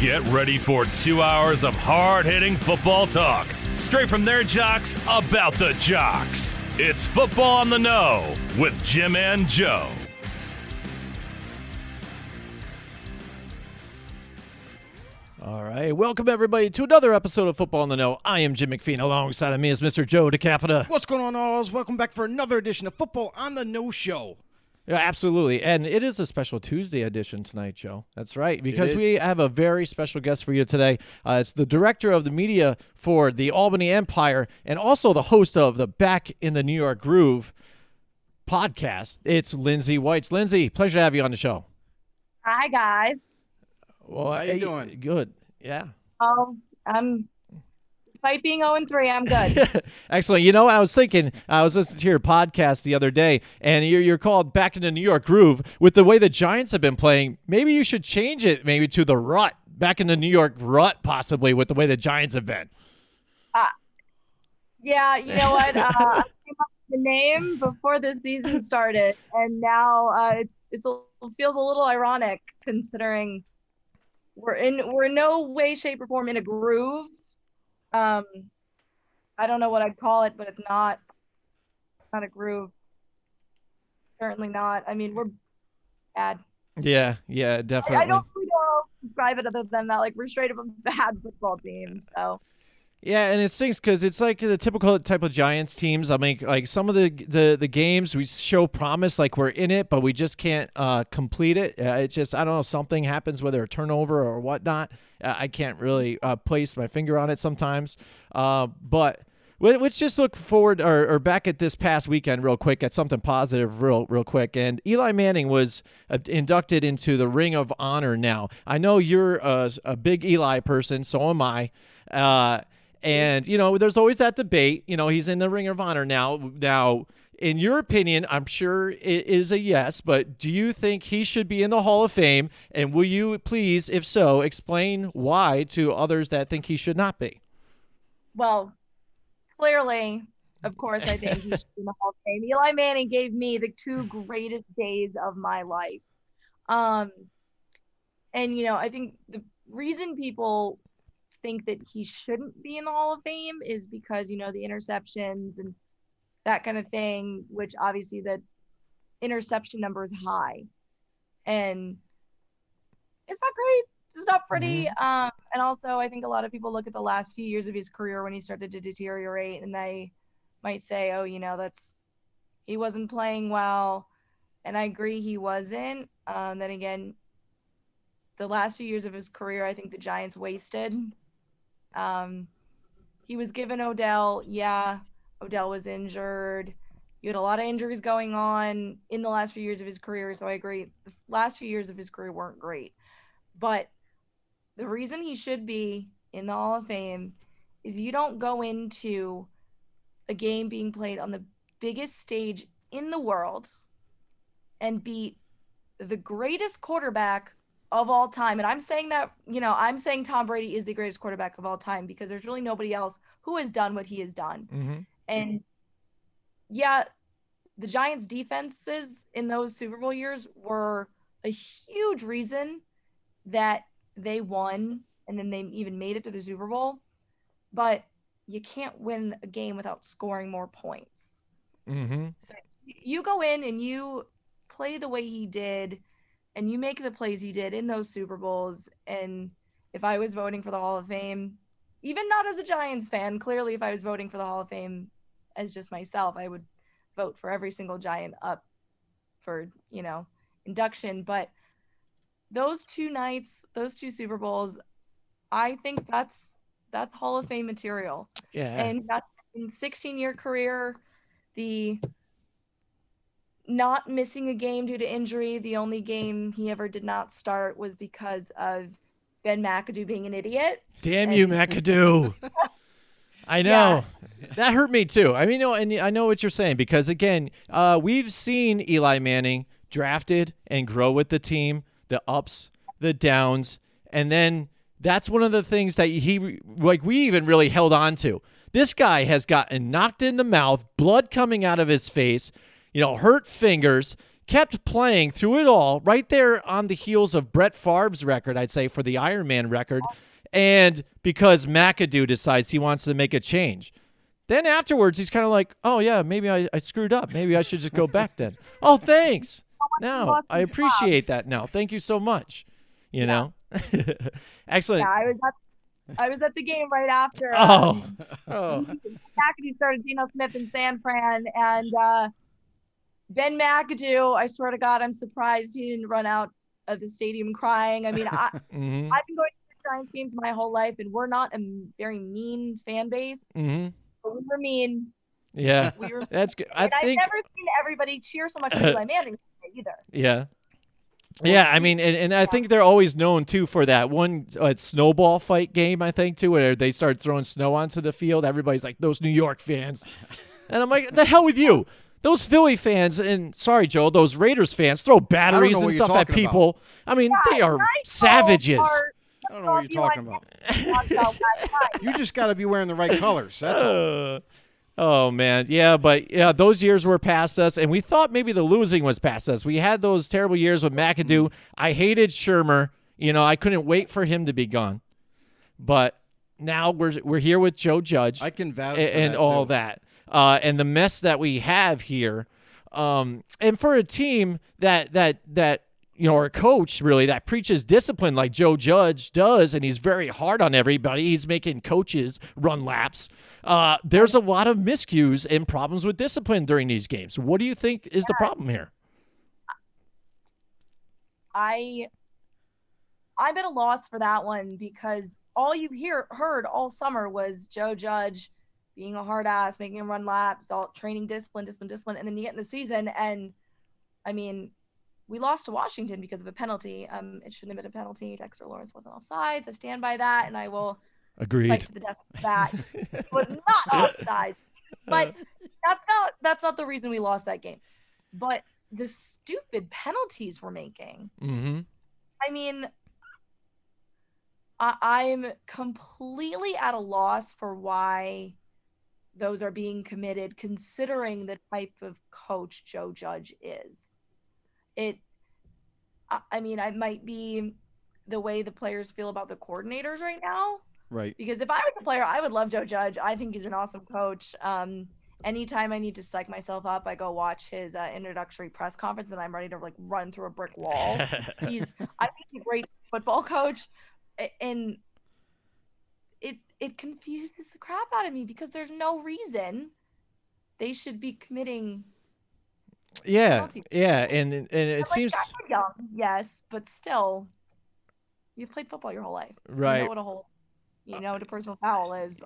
Get ready for 2 hours of hard-hitting football talk, straight from their jocks about the jocks. It's Football on the Know with Jim and Joe. All right, welcome everybody to another episode of Football on the Know. I am Jim McPhee, alongside of me is Mr. Joe DeCapita. What's going on, alls? Welcome back for another edition of Football on the Know Show. Yeah, absolutely, and it is a special Tuesday edition tonight, Joe. That's right, because we have a very special guest for you today. It's the director of the media for the Albany Empire and also the host of the Back in the New York Groove podcast. It's Lindsey Weitz. Lindsey, pleasure to have you on the show. Hi, guys. Well, how you doing? Good, yeah. Despite being 0-3, I'm good. Excellent. You know, I was thinking, I was listening to your podcast the other day, and you're called Back in the New York Groove. With the way the Giants have been playing, maybe you should change it maybe to the Rut. Back in the New York Rut, possibly, with the way the Giants have been. Yeah, you know what? I came up with the name before the season started, and now it feels a little ironic considering we're in no way, shape, or form in a groove. I don't know what I'd call it, but it's not a groove. Certainly not. I mean, we're bad. Yeah, definitely. I don't really know how to describe it other than that, like, we're straight up a bad football team, so. Yeah, and it stinks because it's like the typical type of Giants teams. I mean, like some of the games we show promise, like we're in it, but we just can't complete it. It's just, I don't know, something happens, whether a turnover or whatnot. I can't really place my finger on it sometimes. But let's just look forward or back at this past weekend real quick at something positive real quick. And Eli Manning was inducted into the Ring of Honor now. I know you're a big Eli person, so am I. And, you know, there's always that debate. You know, he's in the Ring of Honor now. Now, in your opinion, I'm sure it is a yes, but do you think he should be in the Hall of Fame? And will you please, if so, explain why to others that think he should not be? Well, clearly, of course, I think he should be in the Hall of Fame. Eli Manning gave me the two greatest days of my life. And, you know, I think the reason people think that he shouldn't be in the Hall of Fame is because, you know, the interceptions and that kind of thing, which obviously the interception number is high. And it's not great. It's not pretty. Mm-hmm. And also, I think a lot of people look at the last few years of his career when he started to deteriorate, and they might say, oh, you know, he wasn't playing well. And I agree he wasn't. Then again, the last few years of his career, I think the Giants wasted. He was given Odell. Yeah, Odell was injured. You had a lot of injuries going on in the last few years of his career, so I agree. The last few years of his career weren't great. But the reason he should be in the Hall of Fame is you don't go into a game being played on the biggest stage in the world and beat the greatest quarterback of all time. And I'm saying that, you know, I'm saying Tom Brady is the greatest quarterback of all time because there's really nobody else who has done what he has done. Mm-hmm. And yeah, the Giants defenses in those Super Bowl years were a huge reason that they won and then they even made it to the Super Bowl. But you can't win a game without scoring more points. Mm-hmm. So you go in and you play the way he did and you make the plays he did in those Super Bowls. And if I was voting for the Hall of Fame, even not as a Giants fan, clearly if I was voting for the Hall of Fame as just myself, I would vote for every single Giant up for, you know, induction. But those two nights, those two Super Bowls, I think that's Hall of Fame material. Yeah. And that's in 16-year career, the not missing a game due to injury. The only game he ever did not start was because of Ben McAdoo being an idiot. Damn you, McAdoo. I know. Yeah. That hurt me too. I mean, and I know what you're saying because, again, we've seen Eli Manning drafted and grow with the team, the ups, the downs, and then that's one of the things that we even really held on to. This guy has gotten knocked in the mouth, blood coming out of his face, you know, hurt fingers, kept playing through it all, right there on the heels of Brett Favre's record, I'd say, for the Ironman record, and because McAdoo decides he wants to make a change. Then afterwards, he's kind of like, oh, yeah, maybe I screwed up. Maybe I should just go back then. Oh, thanks. Now, I appreciate that now. Thank you so much. You know? Excellent. Yeah, I was at the game right after. McAdoo started Geno Smith in San Fran, and Ben McAdoo, I swear to God, I'm surprised he didn't run out of the stadium crying. I mean, I've been going to Giants games my whole life, and we're not a very mean fan base. But we were mean. Yeah, that's good. I've never seen everybody cheer so much for Eli Manning either. Yeah. Yeah, I mean, and I think they're always known, too, for that one snowball fight game, I think, too, where they start throwing snow onto the field. Everybody's like, those New York fans. And I'm like, the hell with you. Those Philly fans, and sorry, Joe, those Raiders fans throw batteries and stuff at people. About. I mean, they are savages. I don't know what you're talking about. You just got to be wearing the right colors. That's all. Oh, man. Yeah, but yeah, those years were past us, and we thought maybe the losing was past us. We had those terrible years with McAdoo. I hated Shermer. You know, I couldn't wait for him to be gone. But now we're here with Joe Judge. I can vouch and for all too. that. And the mess that we have here. And for a team that you know, or a coach really that preaches discipline like Joe Judge does, and he's very hard on everybody. He's making coaches run laps. There's a lot of miscues and problems with discipline during these games. What do you think is the problem here? I'm at a loss for that one because all you heard all summer was Joe Judge being a hard ass, making him run laps, all training discipline, and then you get in the season, and I mean, we lost to Washington because of a penalty. It shouldn't have been a penalty. Dexter Lawrence wasn't offsides. I stand by that, and I will fight to the death of that. But not offsides. But that's not the reason we lost that game. But the stupid penalties we're making. I mean, I'm completely at a loss for why those are being committed, considering the type of coach Joe Judge is. I mean, it might be the way the players feel about the coordinators right now. Right. Because if I was a player, I would love Joe Judge. I think he's an awesome coach. Anytime I need to psych myself up, I go watch his introductory press conference, and I'm ready to like run through a brick wall. I think he's a great football coach, and it confuses the crap out of me because there's no reason they should be committing. Yeah, and it seems young, yes, but still, you've played football your whole life. Right. You know what a whole, you know what a personal foul is.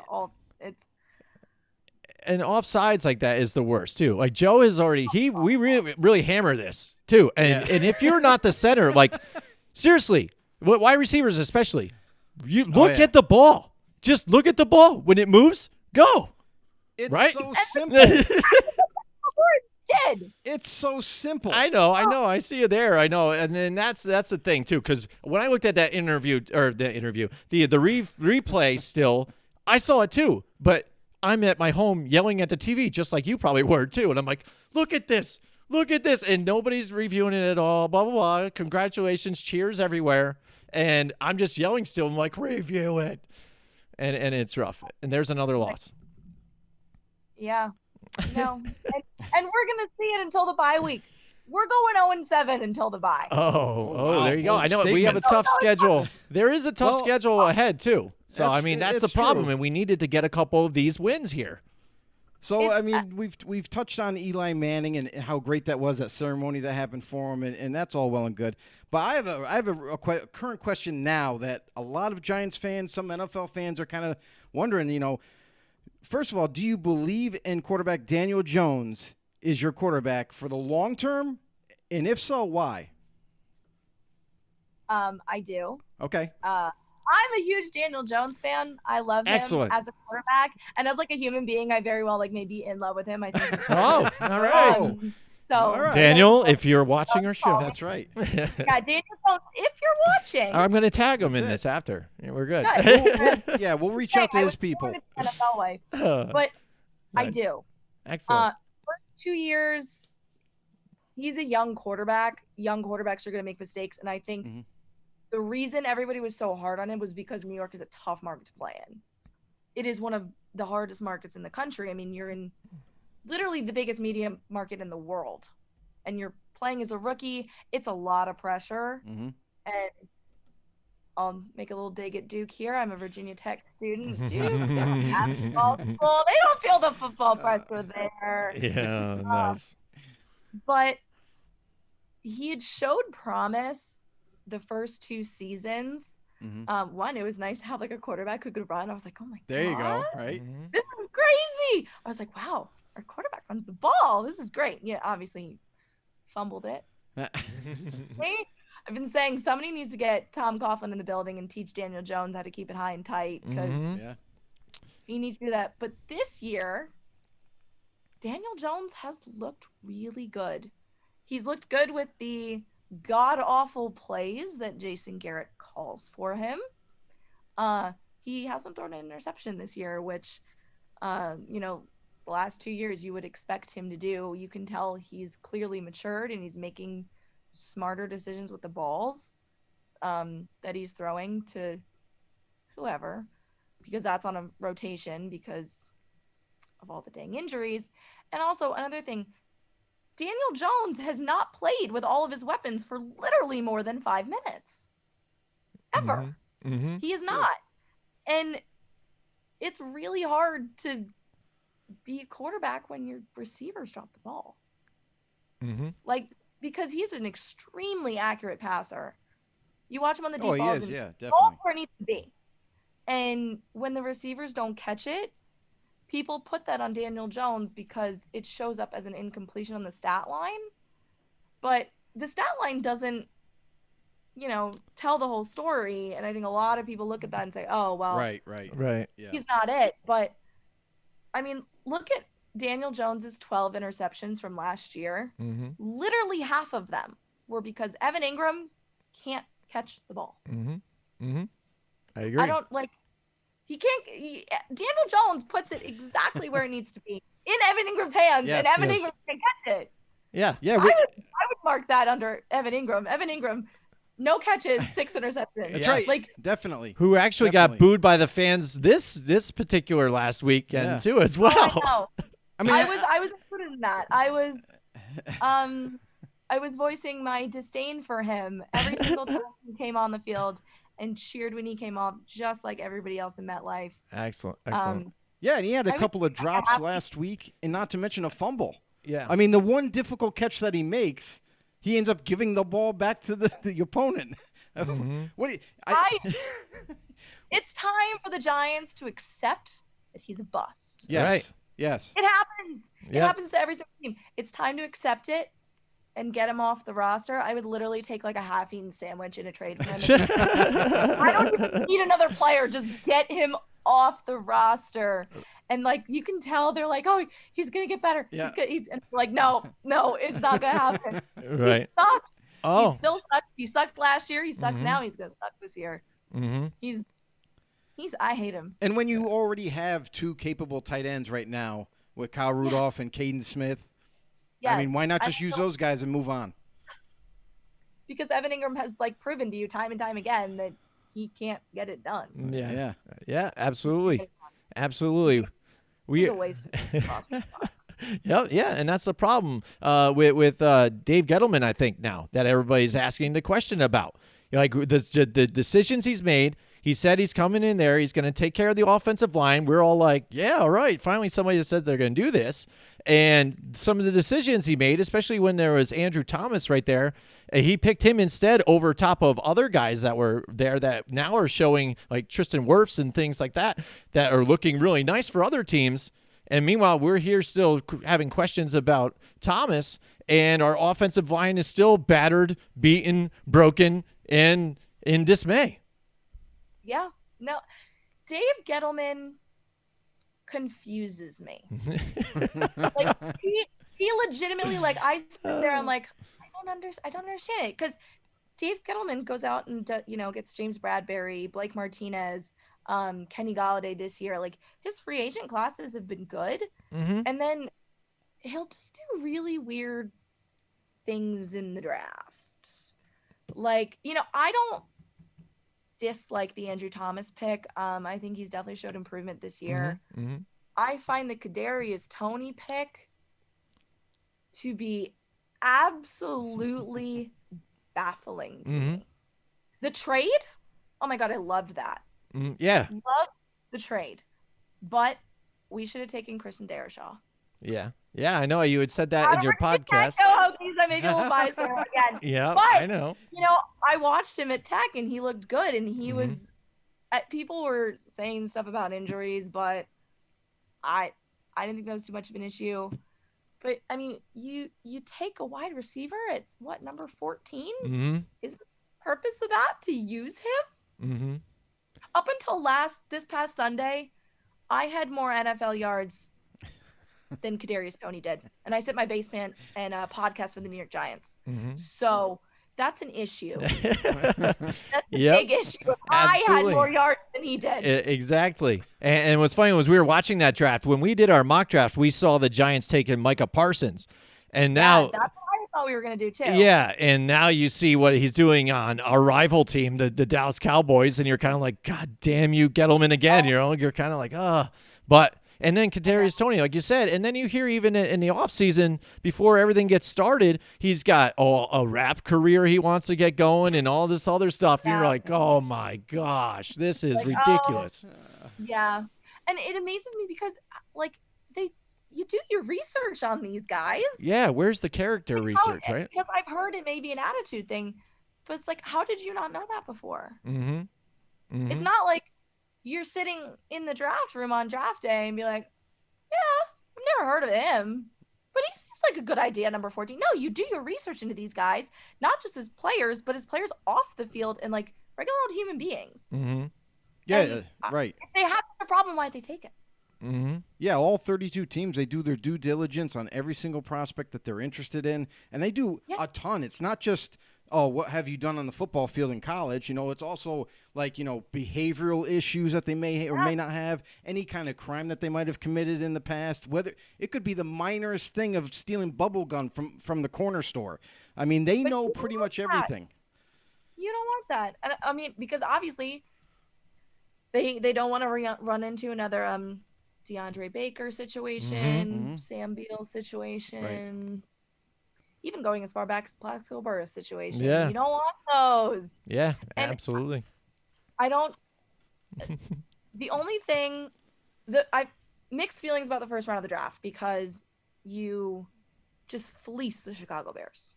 And offsides like that is the worst too. Like Joe is already we really hammer this too. And if you're not the center, like seriously, wide receivers especially, you look at the ball. Just look at the ball. When it moves, go. It's right? so simple. It's so simple. I know. I see you there. I know. And then that's the thing too, because when I looked at that the replay still, I saw it too. But I'm at my home yelling at the TV just like you probably were too. And I'm like, look at this. And nobody's reviewing it at all. Blah, blah, blah. Congratulations. Cheers everywhere. And I'm just yelling still. I'm like, review it. And it's rough. And there's another loss. Yeah. No. and we're going to see it until the bye week. We're going 0-7 until the bye. Oh, wow. There you go. I know Statement. we have a tough schedule. There is a tough schedule ahead too. So I mean that's the problem, true. and we needed to get a couple of these wins here. So I mean we've touched on Eli Manning and how great that was, that ceremony that happened for him, and that's all well and good. But I have a current question now that a lot of Giants fans, some NFL fans are kind of wondering. You know, first of all, do you believe in quarterback Daniel Jones is your quarterback for the long term? And if so, why? I do. Okay. I'm a huge Daniel Jones fan. I love him as a quarterback. And as like a human being, I very well may be in love with him. I think. Oh, all right. All right. Daniel, if you're watching our show. That's right. Yeah, Daniel Jones, if you're watching. I'm going to tag him in this after. Yeah, we're good. We'll reach out to his people. NFL life. But I do. Excellent. For 2 years, he's a young quarterback. Young quarterbacks are going to make mistakes. And I think the reason everybody was so hard on him was because New York is a tough market to play in. It is one of the hardest markets in the country. I mean, you're in literally the biggest media market in the world, and you're playing as a rookie. It's a lot of pressure. And I'll make a little dig at Duke here. I'm a Virginia Tech student. Duke, basketball school. They don't feel the football pressure there. Yeah, nice. But he had showed promise the first 2 seasons. One, it was nice to have like a quarterback who could run. I was like, oh my god. There you go, right? This is crazy. I was like, wow, our quarterback runs the ball. This is great. Yeah, obviously he fumbled it. I've been saying somebody needs to get Tom Coughlin in the building and teach Daniel Jones how to keep it high and tight, because he needs to do that. But this year, Daniel Jones has looked really good. He's looked good with the god-awful plays that Jason Garrett calls for him. He hasn't thrown an interception this year, which, the last 2 years you would expect him to do. You can tell he's clearly matured and he's making smarter decisions with the balls that he's throwing to whoever, because that's on a rotation because of all the dang injuries. And also another thing, Daniel Jones has not played with all of his weapons for literally more than 5 minutes. Ever. He is not. And it's really hard to be a quarterback when your receivers drop the ball. Because he's an extremely accurate passer. You watch him on the deep balls. Oh, he is, yeah, definitely. All where it needs to be. And when the receivers don't catch it, people put that on Daniel Jones because it shows up as an incompletion on the stat line. But the stat line doesn't, tell the whole story. And I think a lot of people look at that and say, oh, well, right. Yeah. He's not it. But, I mean, look at Daniel Jones's 12 interceptions from last year. Literally half of them were because Evan Ingram can't catch the ball. I agree. I don't he can't. Daniel Jones puts it exactly where it needs to be, in Evan Ingram's hands, and Evan Ingram can catch it. Yeah. I would mark that under Evan Ingram. Evan Ingram, no catches, 6 interceptions. That's right. Definitely. Who actually got booed by the fans this particular last weekend too, as well. I mean, I was included in that. I was voicing my disdain for him every single time he came on the field, and cheered when he came off, just like everybody else in MetLife. Excellent. Yeah, and he had a couple of drops last week, and not to mention a fumble. Yeah. I mean, the one difficult catch that he makes, he ends up giving the ball back to the opponent. It's time for the Giants to accept that he's a bust. Yes. Right. Yes. It happens. It happens to every single team. It's time to accept it and get him off the roster. I would literally take like a half-eaten sandwich in a trade for him. I don't even need another player. Just get him off the roster. And you can tell they're like, oh, he's gonna get better. Yeah. And like, no, it's not gonna happen. Right. He sucks. Oh. He still sucks. He sucked last year. He sucks now. He's gonna suck this year. I hate him. And when you already have 2 capable tight ends right now with Kyle Rudolph and Caden Smith, I mean, why not just use those guys and move on? Because Evan Ingram has proven to you time and time again that he can't get it done. Yeah, absolutely. He's a waste of Yeah, and that's the problem with Dave Gettleman, I think, now that everybody's asking the question about. The decisions he's made. He said he's coming in there. He's going to take care of the offensive line. We're all like, yeah, all right. Finally, somebody that said they're going to do this. And some of the decisions he made, especially when there was Andrew Thomas right there, he picked him instead over top of other guys that were there that now are showing, like Tristan Wirfs and things like that are looking really nice for other teams. And meanwhile, we're here still having questions about Thomas, and our offensive line is still battered, beaten, broken, and in dismay. Yeah. No, Dave Gettleman confuses me. He legitimately, I sit there, I'm like, I don't understand it, because Dave Gettleman goes out and gets James Bradbury, Blake Martinez, Kenny Golladay this year. His free agent classes have been good, and then he'll just do really weird things in the draft. Like, I don't dislike the Andrew Thomas pick. I think he's definitely showed improvement this year. Mm-hmm. I find the Kadarius Toney pick to be absolutely baffling to me. The trade? Oh my God, I loved that. Yeah. Loved the trade. But we should have taken Kristen Darishaw. Yeah. Yeah, I know you had said that in your podcast. I may be a little biased there again. Yeah, but, I know. I watched him at Tech and he looked good, and he was. People were saying stuff about injuries, but I didn't think that was too much of an issue. But I mean, you take a wide receiver at what, number 14? Is the purpose of that to use him? Up until this past Sunday, I had more NFL yards than Kadarius Toney did, and I sit in my basement and podcast for the New York Giants. So that's an issue. That's a big issue. I had more yards than he did. Exactly. And what's funny was we were watching that draft. When we did our mock draft, we saw the Giants taking Micah Parsons, and now that's what I thought we were going to do too. Yeah, and now you see what he's doing on our rival team, the Dallas Cowboys, and you're kind of like, God damn you, Gettleman again. You're kind of like, but. And then Kadarius Toney, like you said, and then you hear even in the offseason, before everything gets started, he's got a rap career he wants to get going and all this other stuff. Yeah. You're like, oh my gosh, this is ridiculous. Yeah. And it amazes me because you do your research on these guys. Yeah, where's the character research, right? Because I've heard it may be an attitude thing, but it's like, how did you not know that before? It's not like you're sitting in the draft room on draft day and be like, yeah, I've never heard of him, but he seems like a good idea, number 14. No, you do your research into these guys, not just as players, but as players off the field and like regular old human beings. Yeah, right. If they have a problem, why'd they take it? Yeah, all 32 teams, they do their due diligence on every single prospect that they're interested in, and they do a ton. It's not just, what have you done on the football field in college? It's also like, behavioral issues that they may or may not have, any kind of crime that they might have committed in the past, whether it could be the minorest thing of stealing bubble gum from the corner store. I mean, they know pretty much everything. You don't want that. And I mean, because obviously they don't want to run into another DeAndre Baker situation, Sam Beal situation. Even going as far back as Plaxico Burress situation. Yeah. You don't want those. Yeah, and absolutely. I don't. The only thing that I've mixed feelings about the first round of the draft, because you just fleeced the Chicago Bears.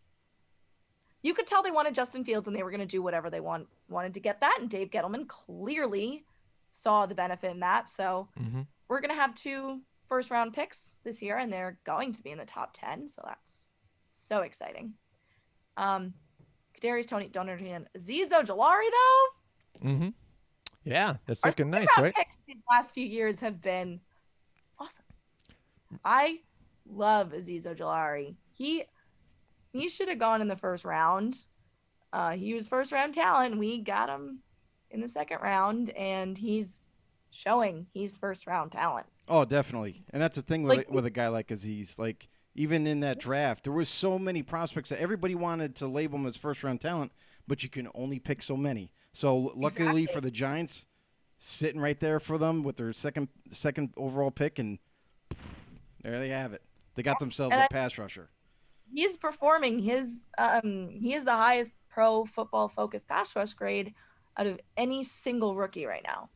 You could tell they wanted Justin Fields and they were going to do whatever they wanted to get that. And Dave Gettleman clearly saw the benefit in that. So we're going to have 2 first-round picks this year, and they're going to be in the top 10. So that's so exciting. Kadarius Toney, don't understand. Azeez Ojulari, though. Yeah, that's looking nice, right? Picks these last few years have been awesome. I love Azeez Ojulari. He should have gone in the first round. He was first-round talent. We got him in the second round, and he's showing he's first-round talent. Oh, definitely. And that's the thing with a guy like Azeez. Like, even in that draft, there was so many prospects that everybody wanted to label him as first-round talent, but you can only pick so many. So luckily for the Giants, sitting right there for them with their second overall pick, and there they have it. They got themselves a pass rusher. He's performing. He is the highest pro football focused pass rush grade out of any single rookie right now.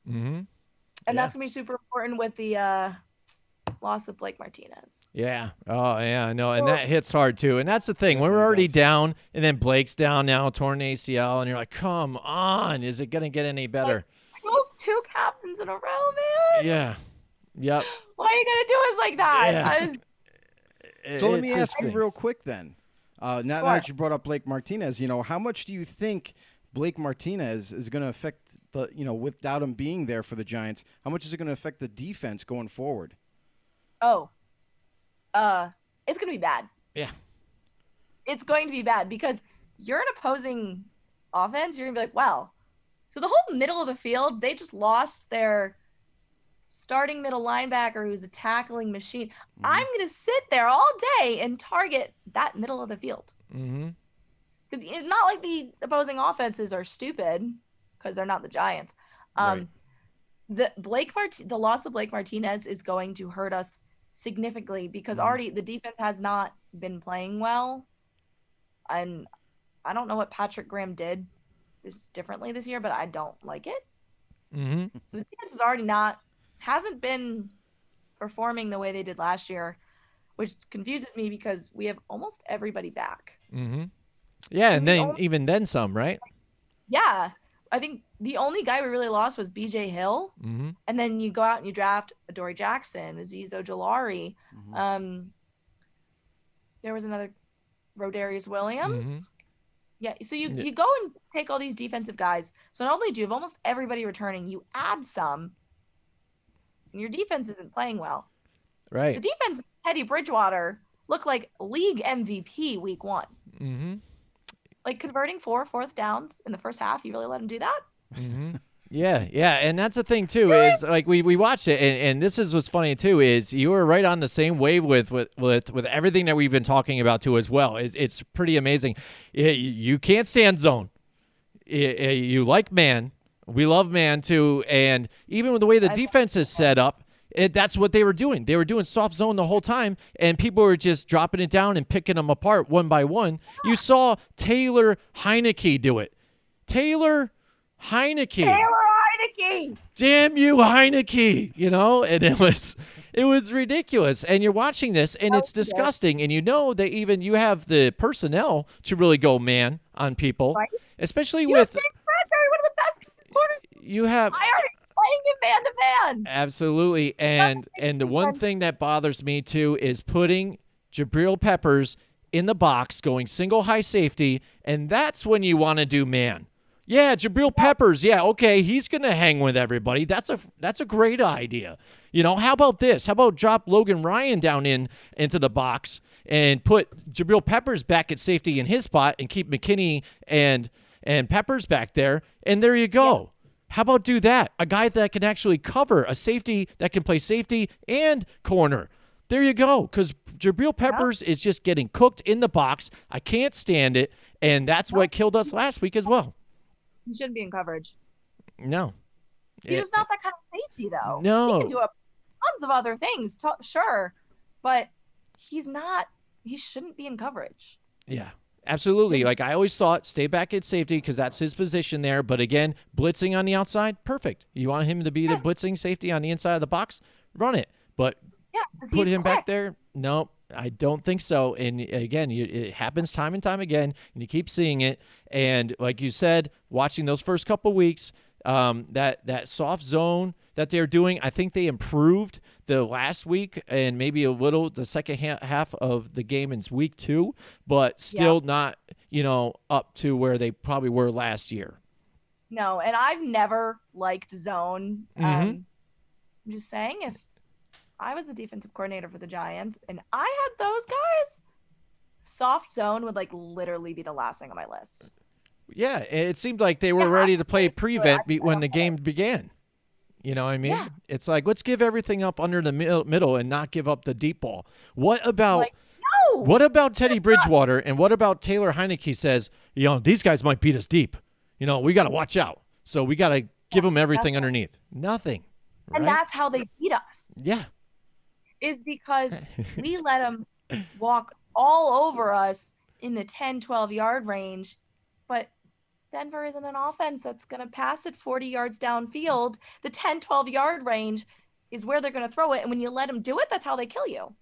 And that's gonna be super important with the loss of Blake Martinez. Yeah. Oh, yeah, I know. And that hits hard, too. And that's the thing. When we're already down, and then Blake's down now, torn ACL, and you're like, come on. Is it going to get any better? Like, 2 captains in a row, man. Yeah. Yep. Why are you going to do us like that? Yeah. So let me ask you real quick then. Now that you brought up Blake Martinez, how much do you think Blake Martinez is going to affect the, without him being there for the Giants, how much is it going to affect the defense going forward? It's going to be bad. Yeah. It's going to be bad because you're an opposing offense. You're going to be like, wow. So the whole middle of the field, they just lost their starting middle linebacker who's a tackling machine. I'm going to sit there all day and target that middle of the field. Mm-hmm. Because it's not like the opposing offenses are stupid, because they're not the Giants. Right. The loss of Blake Martinez is going to hurt us significantly, because already the defense has not been playing well. And I don't know what Patrick Graham did differently this year, but I don't like it. Mm-hmm. So the defense is already hasn't been performing the way they did last year, which confuses me because we have almost everybody back. Mm-hmm. Yeah, and then even then some, right? Yeah. I think the only guy we really lost was BJ Hill. Mm-hmm. And then you go out and you draft Adoree Jackson, Azeez Ojulari. There was another, Rodarius Williams. Mm-hmm. Yeah, so you go and take all these defensive guys. So not only do you have almost everybody returning, you add some, and your defense isn't playing well. Right. The defense, Teddy Bridgewater, looked like league MVP week 1. Mm-hmm. Like converting 4 fourth downs in the first half, you really let him do that? Mm-hmm. Yeah, and that's the thing too. Is like we watched it, and this is what's funny too. Is you were right on the same wave with everything that we've been talking about too as well. It's pretty amazing. You can't stand zone. You like man. We love man too, and even with the way the defense is set up, that's what they were doing. They were doing soft zone the whole time, and people were just dropping it down and picking them apart one by one. You saw Taylor Heineke do it. Taylor Heineke. Damn you, Heineke. You know, and it was ridiculous. And you're watching this, and it's disgusting. And you know that even you have the personnel to really go man on people, right? Especially with Bradbury, one of the best quarters. You have. I already playing him man to man. Absolutely, and the one thing that bothers me too is putting Jabril Peppers in the box, going single high safety, and that's when you want to do man. Yeah, Jabril Peppers. Yeah, okay, he's gonna hang with everybody. That's a great idea. You know, how about this? How about drop Logan Ryan down into the box and put Jabril Peppers back at safety in his spot and keep McKinney and Peppers back there, and there you go. Yeah. How about do that? A guy that can actually cover, a safety that can play safety and corner. There you go, because Jabril Peppers is just getting cooked in the box. I can't stand it, and that's what killed us last week as well. He shouldn't be in coverage. No. He's not that kind of safety, though. No. He can do tons of other things, sure, but he shouldn't be in coverage. Yeah. Absolutely. Like I always thought, stay back at safety because that's his position there. But again, blitzing on the outside, perfect. You want him to be the blitzing safety on the inside of the box? Run it. But put him back there? No, I don't think so. And again, it happens time and time again, and you keep seeing it. And like you said, watching those first couple weeks, that soft zone that they're doing, I think they improved the last week and maybe a little the second half of the game in week 2, but still not, up to where they probably were last year. No, and I've never liked zone. I'm just saying, if I was the defensive coordinator for the Giants and I had those guys, soft zone would literally be the last thing on my list. Yeah, it seemed like they were ready to play prevent when the game began. You know what I mean? Yeah. It's like, let's give everything up under the middle and not give up the deep ball. What about Teddy Bridgewater and what about Taylor Heineke says, these guys might beat us deep. We got to watch out. So we got to give them everything underneath. Nothing. Right? And that's how they beat us. Yeah. Is because we let them walk all over us in the 10, 12-yard range, but Denver isn't an offense that's going to pass it 40 yards downfield. The 10, 12-yard range is where they're going to throw it. And when you let them do it, that's how they kill you.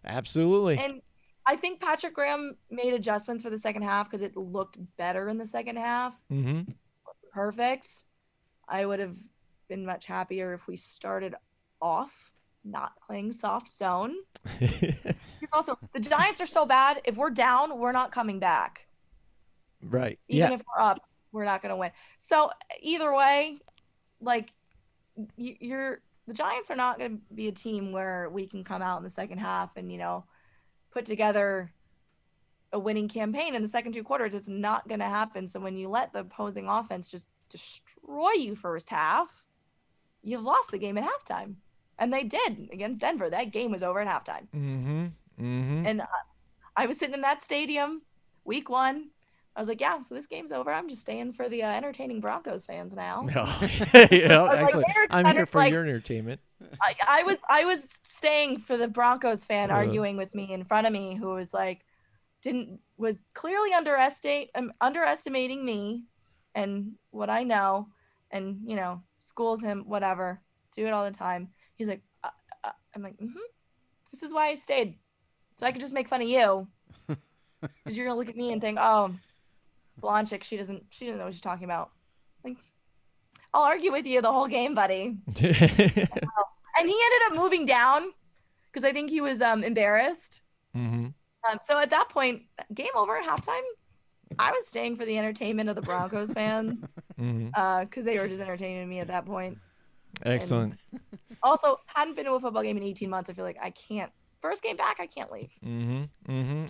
Absolutely. And I think Patrick Graham made adjustments for the second half because it looked better in the second half. Mm-hmm. Perfect. I would have been much happier if we started off not playing soft zone. Also, the Giants are so bad. If we're down, we're not coming back. Right. Even if we're up, we're not going to win. So either way, the Giants are not going to be a team where we can come out in the second half and, put together a winning campaign in the second 2 quarters. It's not going to happen. So when you let the opposing offense just destroy you first half, you've lost the game at halftime. And they did against Denver. That game was over at halftime. And I was sitting in that stadium week 1. I was like, yeah, so this game's over. I'm just staying for the entertaining Broncos fans now. Excellent. I'm here for your entertainment. I was staying for the Broncos fan arguing with me in front of me, who was like, was clearly underestimating me and what I know, and schools him, whatever, do it all the time. He's like, I'm like, this is why I stayed, so I could just make fun of you, because you're gonna look at me and think, oh, blonde chick, she doesn't know what she's talking about. Like, I'll argue with you the whole game, buddy. And he ended up moving down because I think he was embarrassed. So at that point, game over at halftime, I was staying for the entertainment of the Broncos fans because they were just entertaining me at that point. Excellent. And also, hadn't been to a football game in 18 months. I feel like I can't. First game back, I can't leave. And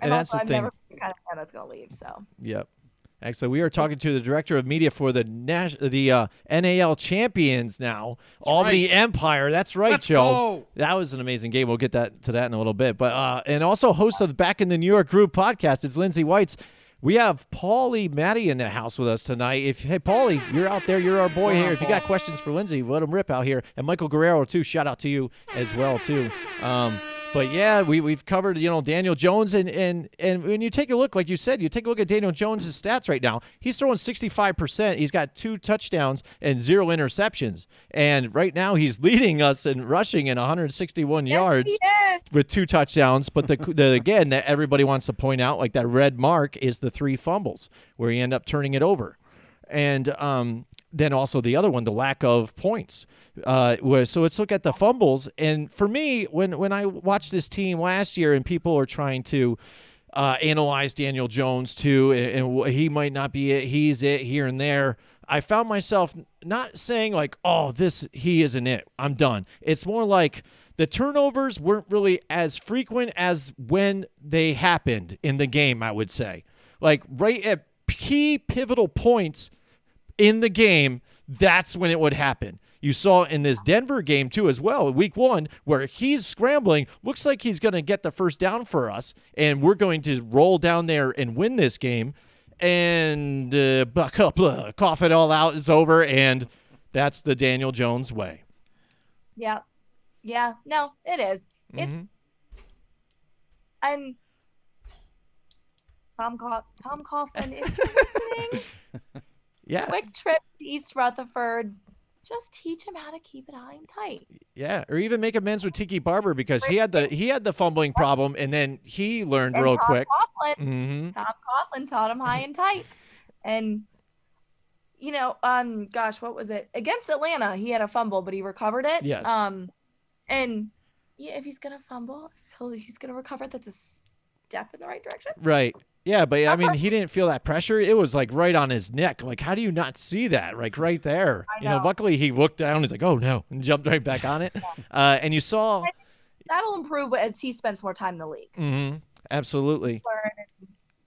that's also, the I've thing. never been the kind of fan that's going to leave. So. Yep. Excellent. We are talking to the director of media for the NAL Champions now, Albany Empire. That's right, Let's Joe. go. That was an amazing game. We'll get to that in a little bit. But and also host of the Back in the New York Group podcast. It's Lindsey Weitz. We have Paulie Matty in the house with us tonight. Hey, Paulie, you're out there. You're our boy here. If you got questions for Lindsey, let him rip out here. And Michael Guerrero, too. Shout out to you as well, too. But yeah, we've covered, Daniel Jones, and when you take a look, like you said, you take a look at Daniel Jones' stats right now. He's throwing 65%. He's got 2 touchdowns and 0 interceptions. And right now he's leading us in rushing in 161 yards with 2 touchdowns. But again, that everybody wants to point out, like that red mark is the 3 fumbles where he end up turning it over. And then also the other one, the lack of points. So let's look at the fumbles. And for me, when I watched this team last year and people are trying to analyze Daniel Jones too, and he might not be it, he's it here and there, I found myself not saying like, oh, he isn't it, I'm done. It's more like the turnovers weren't really as frequent as when they happened in the game, I would say. Like right at key pivotal points in the game, that's when it would happen. You saw in this Denver game too as well, week 1, where he's scrambling, looks like he's going to get the first down for us, and we're going to roll down there and win this game, and cough it all out, it's over, and that's the Daniel Jones way. Yeah. No, it is. It's and Tom Coughlin is listening. Yeah. Quick trip to East Rutherford. Just teach him how to keep it high and tight. Yeah, or even make amends with Tiki Barber because he had the fumbling problem, and then he learned real quick. Tom Coughlin taught him high and tight, and what was it against Atlanta? He had a fumble, but he recovered it. Yes. And if he's gonna fumble, he's gonna recover. That's a step in the right direction. Right. Yeah, but I mean, he didn't feel that pressure. It was like right on his neck. Like, how do you not see that? Like right there. I know. Luckily he looked down. He's like, oh no, and jumped right back on it. And you saw that'll improve as he spends more time in the league. Absolutely.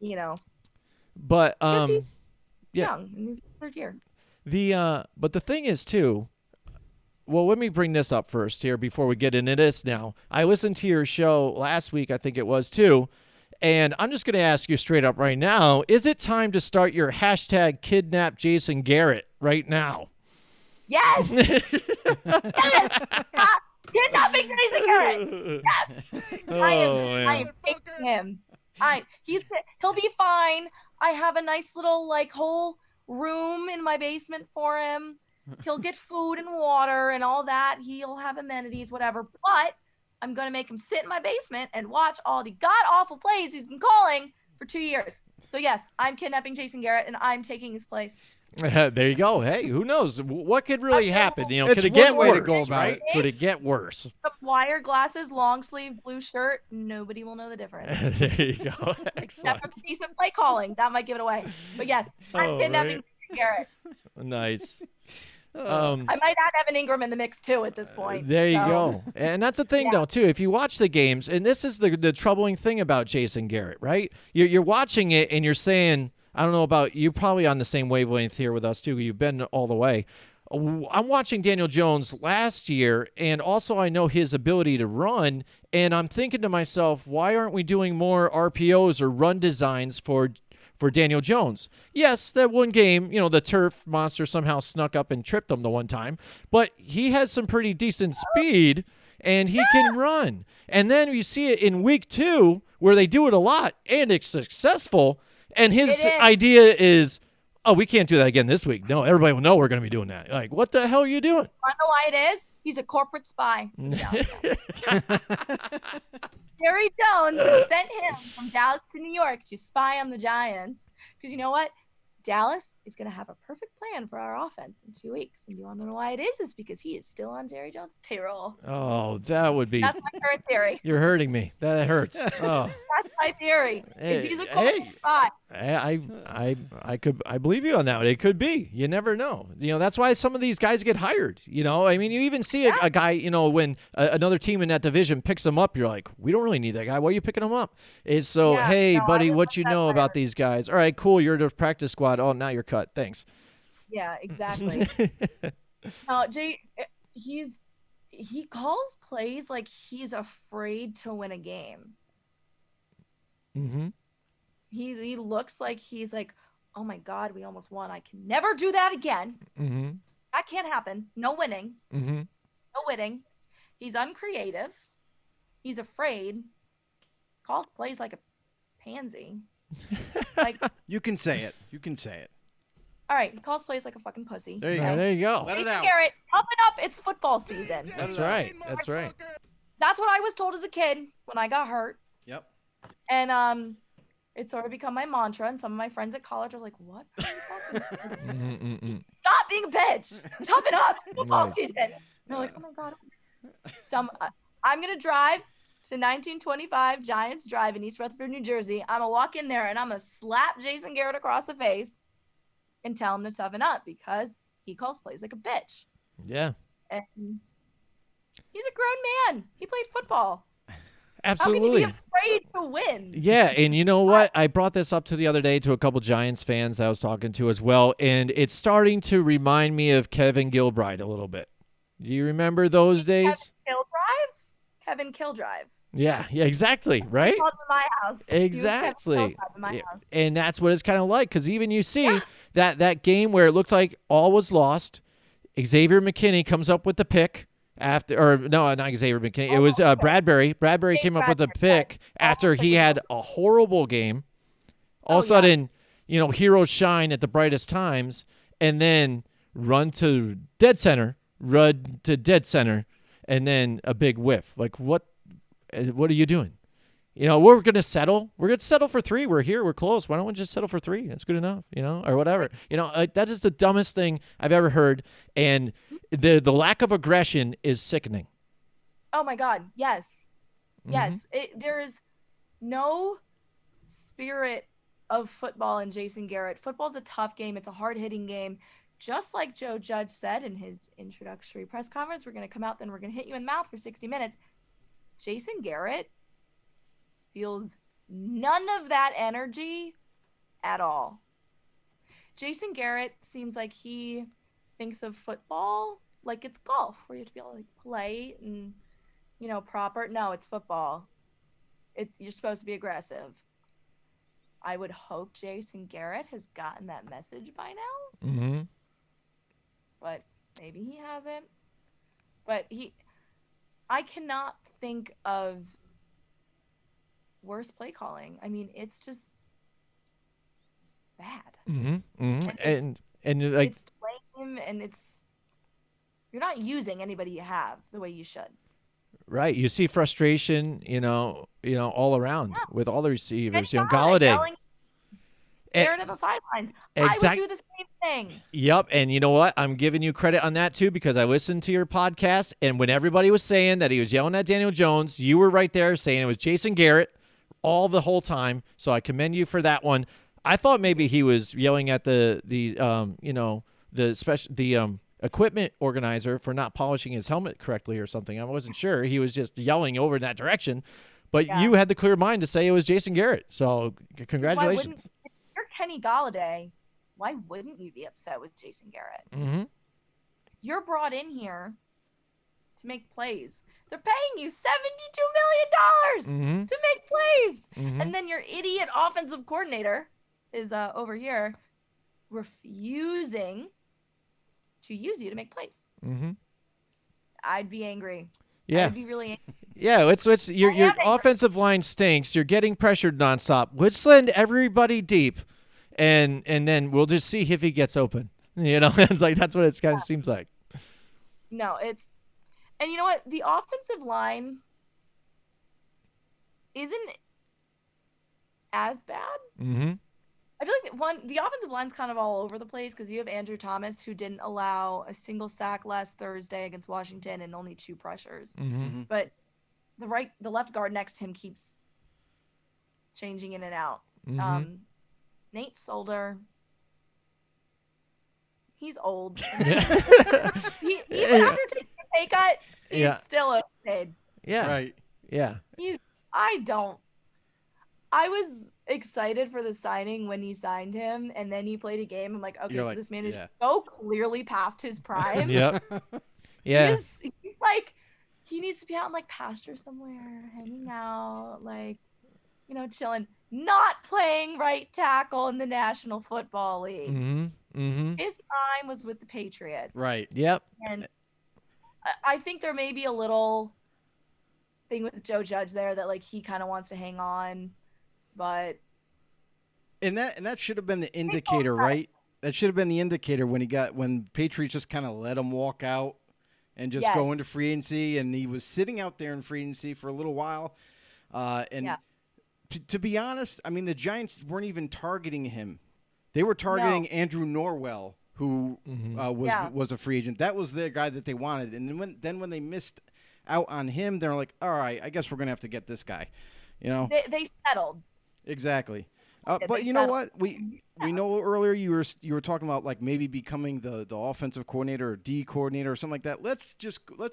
Learn, But he's yeah. young in his 3rd year. But the thing is too. Well, let me bring this up first here before we get into this. Now, I listened to your show last week. I think it was too. And I'm just going to ask you straight up right now, is it time to start your hashtag kidnap Jason Garrett right now? Yes! Yes! Kidnapping Jason Garrett! Yes! I am taking him. He'll be fine. I have a nice little whole room in my basement for him. He'll get food and water and all that. He'll have amenities, whatever. But I'm going to make him sit in my basement and watch all the god-awful plays he's been calling for 2 years. So, yes, I'm kidnapping Jason Garrett, and I'm taking his place. There you go. Hey, who knows? What could really happen? Could it get get worse? to go about Right? it. Could it get worse? Some wire glasses, long sleeve, blue shirt. Nobody will know the difference. There you go. Except for decent play calling. That might give it away. But, yes, I'm kidnapping Jason Garrett. Nice. I might add Evan Ingram in the mix too at this point. There you go. And that's the thing though too. If you watch the games, and this is the troubling thing about Jason Garrett, right? You're watching it and you're saying, I don't know about you, probably on the same wavelength here with us too. You've been all the way. I'm watching Daniel Jones last year, and also I know his ability to run, and I'm thinking to myself, why aren't we doing more RPOs or run designs for Daniel Jones? Yes, that one game, the turf monster somehow snuck up and tripped him the one time, but he has some pretty decent speed, and he can run. And then you see it in week 2 where they do it a lot, and it's successful, and his idea is, oh, we can't do that again this week. No, everybody will know we're going to be doing that. Like, what the hell are you doing? I know why it is. He's a corporate spy. Jerry Jones has sent him from Dallas to New York to spy on the Giants. Because you know what? Dallas is going to have a perfect plan for our offense in 2 weeks. And you want to know why it is? It's because he is still on Jerry Jones' payroll. Oh, that would be. That's my current theory. You're hurting me. That hurts. Oh. That's my theory. He's a corporate spy. I believe you on that one. It could be. You never know. That's why some of these guys get hired. I mean, you even see a guy, when another team in that division picks him up, you're like, we don't really need that guy. Why are you picking him up? It's so, hey, buddy, what you know about these guys? All right, cool. You're the practice squad. Oh, now you're cut. Thanks. Yeah, exactly. Jay, he calls plays like he's afraid to win a game. Mm-hmm. He looks like he's like, oh my God, we almost won. I can never do that again. Mm-hmm. That can't happen. No winning. Mm-hmm. No winning. He's uncreative. He's afraid. Calls plays like a pansy. Like, you can say it. You can say it. All right, he calls plays like a fucking pussy. There you go. There you go. Let it out. Garrett, up and up. It's football season. That's right. That's right. That's what I was told as a kid when I got hurt. Yep. And it's sort of become my mantra. And some of my friends at college are like, "What are you talking about? Stop being a bitch. Toughen up. Football season." And they're like, "Oh my God." I'm gonna drive to 1925 Giants Drive in East Rutherford, New Jersey. I'm gonna walk in there and I'm gonna slap Jason Garrett across the face and tell him to toughen up because he calls plays like a bitch. Yeah. And he's a grown man. He played football. Absolutely. How can you be afraid to win? Yeah, and you know what? I brought this up to the other day to a couple Giants fans I was talking to as well, and it's starting to remind me of Kevin Gilbride a little bit. Do you remember those days? Kevin Killdrive. Yeah, exactly, right? He called in my house. Exactly. In my house. And that's what it's kind of like, because even you see that game where it looked like all was lost, Xavier McKinney comes up with the pick after, or no, not Xavier McKinney. It was Bradbury. Bradbury came up with the pick after he had a horrible game. All of a sudden, heroes shine at the brightest times, and then run to dead center, and then a big whiff. Like, what are you doing? We're going to settle. We're going to settle for 3. We're here. We're close. Why don't we just settle for 3? That's good enough, or whatever. That is the dumbest thing I've ever heard. And the lack of aggression is sickening. Oh, my God. Yes. Mm-hmm. Yes. There is no spirit of football in Jason Garrett. Football's a tough game. It's a hard-hitting game. Just like Joe Judge said in his introductory press conference, we're going to come out, then we're going to hit you in the mouth for 60 minutes. Jason Garrett feels none of that energy at all. Jason Garrett seems like he thinks of football like it's golf, where you have to be able to play and, proper. No, it's football. You're supposed to be aggressive. I would hope Jason Garrett has gotten that message by now. Mm-hmm. But maybe he hasn't. But I cannot think of worse play calling. I mean, it's just bad. Mm-hmm. Mm-hmm. And like, it's lame, and you're not using anybody you have the way you should. Right. You see frustration, all around with all the receivers. Galladay. There to the sidelines. I would do the same thing. Yep. And you know what? I'm giving you credit on that too, because I listened to your podcast, and when everybody was saying that he was yelling at Daniel Jones, you were right there saying it was Jason Garrett the whole time. So I commend you for that one. I thought maybe he was yelling at the equipment organizer for not polishing his helmet correctly or something. I wasn't sure. He was just yelling over in that direction. But you had the clear mind to say it was Jason Garrett. So congratulations. Kenny Galladay, why wouldn't you be upset with Jason Garrett? Mm-hmm. You're brought in here to make plays. They're paying you $72 million to make plays. And then your idiot offensive coordinator is over here refusing to use you to make plays. I'd be angry. Yeah. I'd be really angry. Yeah, it's your offensive line stinks. You're getting pressured nonstop. Let's send everybody deep, and then we'll just see if he gets open. It's like that's what it kind of seems like. No, and you know what? The offensive line isn't as bad. I feel like the offensive line's kind of all over the place because you have Andrew Thomas, who didn't allow a single sack last Thursday against Washington and only 2 pressures. But the left guard next to him keeps changing in and out. Nate Solder, he's old. Even after taking a pay cut, he's still overpaid. Yeah. Right. Yeah. I was excited for the signing when he signed him, and then he played a game. I'm like, okay, so this man is so clearly past his prime. Yep. Yeah. He's like, he needs to be out in like pasture somewhere, hanging out, like, chilling, not playing right tackle in the National Football League. His prime was with the Patriots. Right. Yep. And I think there may be a little thing with Joe Judge there that like he kind of wants to hang on, but that should have been the indicator, right? That should have been the indicator when Patriots just kind of let him walk out and just go into free agency, and he was sitting out there in free agency for a little while. To be honest, I mean, the Giants weren't even targeting him. They were targeting Andrew Norwell, who was a free agent. That was the guy that they wanted. And then when they missed out on him, they're like, all right, I guess we're going to have to get this guy. They settled. Exactly. But you know what? We know earlier you were talking about like maybe becoming the offensive coordinator or D coordinator or something like that. Let's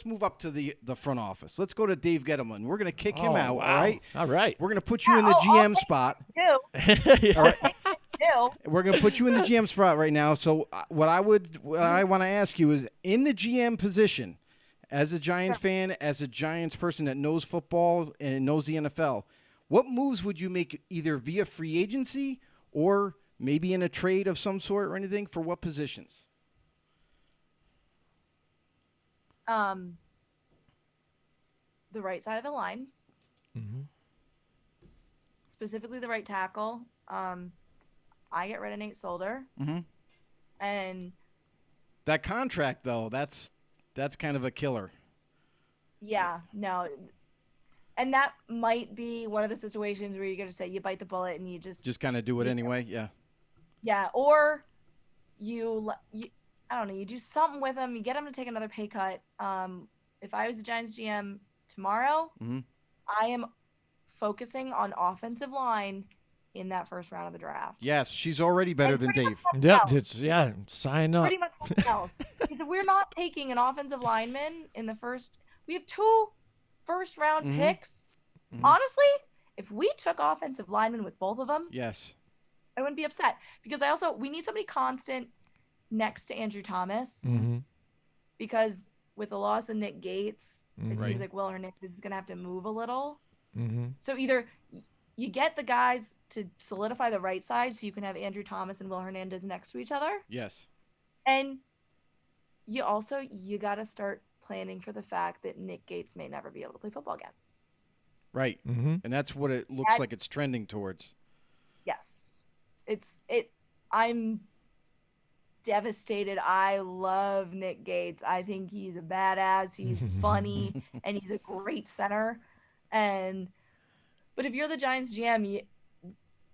move up to the front office. Let's go to Dave Gettleman. We're going to kick him out. Wow. All right. We're going to put you in Yeah, the GM spot. All right. We're going to put you in the GM spot right now. So what I want to ask you is, in the GM position, as a Giants fan, as a Giants person that knows football and knows the NFL, what moves would you make either via free agency or maybe in a trade of some sort or anything? For what positions? The right side of the line. Specifically the right tackle. I get rid of Nate Solder. And that contract, though, that's kind of a killer. Yeah, no. And that might be one of the situations where you're going to say you bite the bullet and you just kind of do it anyway. Yeah. Yeah. Or you I don't know, you do something with him, you get him to take another pay cut. If I was the Giants GM tomorrow, I am focusing on offensive line in that first round of the draft. Yes, she's already better than Dave. Yep, sign up. Pretty much something else. Because we're not taking an offensive lineman in the first. We have 2 first-round picks. Honestly, if we took offensive linemen with both of them, yes, I wouldn't be upset. Because we need somebody constant next to Andrew Thomas. Because with the loss of Nick Gates, it seems like Will Hernandez is going to have to move a little. So either you get the guys to solidify the right side so you can have Andrew Thomas and Will Hernandez next to each other. Yes. And you got to start planning for the fact that Nick Gates may never be able to play football again. Right. And that's what it looks like it's trending towards. Yes. I'm devastated. I love Nick Gates. I think he's a badass. He's funny and he's a great center. But if you're the Giants GM,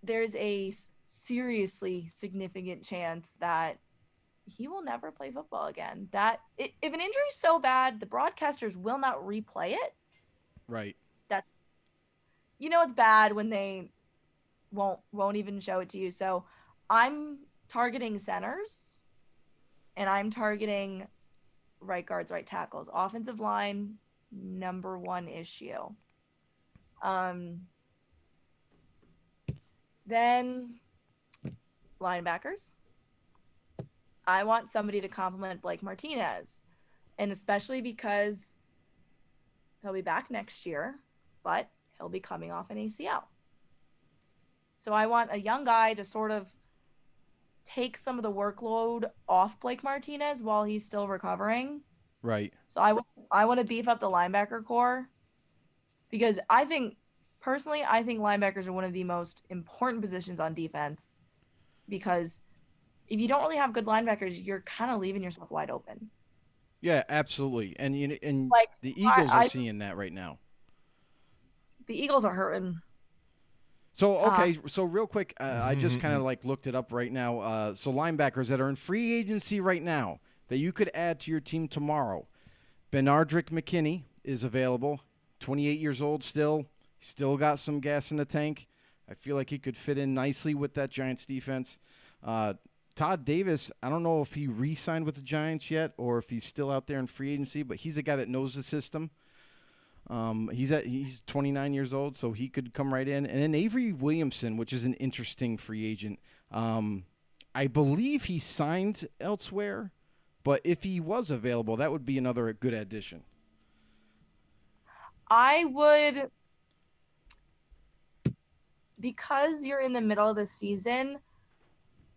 there's a seriously significant chance that he will never play football again. If an injury is so bad, the broadcasters will not replay it. Right. It's bad when they won't even show it to you. So I'm targeting centers, and I'm targeting right guards, right tackles. Offensive line, number 1 issue. Then linebackers. I want somebody to complement Blake Martinez, and especially because he'll be back next year, but he'll be coming off an ACL. So I want a young guy to sort of take some of the workload off Blake Martinez while he's still recovering. Right. So I want to beef up the linebacker core, because I think linebackers are one of the most important positions on defense, because if you don't really have good linebackers, you're kind of leaving yourself wide open. Yeah, absolutely. And Like, the Eagles are seeing that right now. The Eagles are hurting. So, okay, so real quick, I just kind of like looked it up right now. So linebackers that are in free agency right now that you could add to your team tomorrow. Benardrick McKinney is available, 28 years old still got some gas in the tank. I feel like he could fit in nicely with that Giants defense. Todd Davis, I don't know if he re-signed with the Giants yet or if he's still out there in free agency, but he's a guy that knows the system. He's 29 years old, so he could come right in. And then Avery Williamson, which is an interesting free agent. I believe he signed elsewhere, but if he was available, that would be another good addition. I would, because you're in the middle of the season,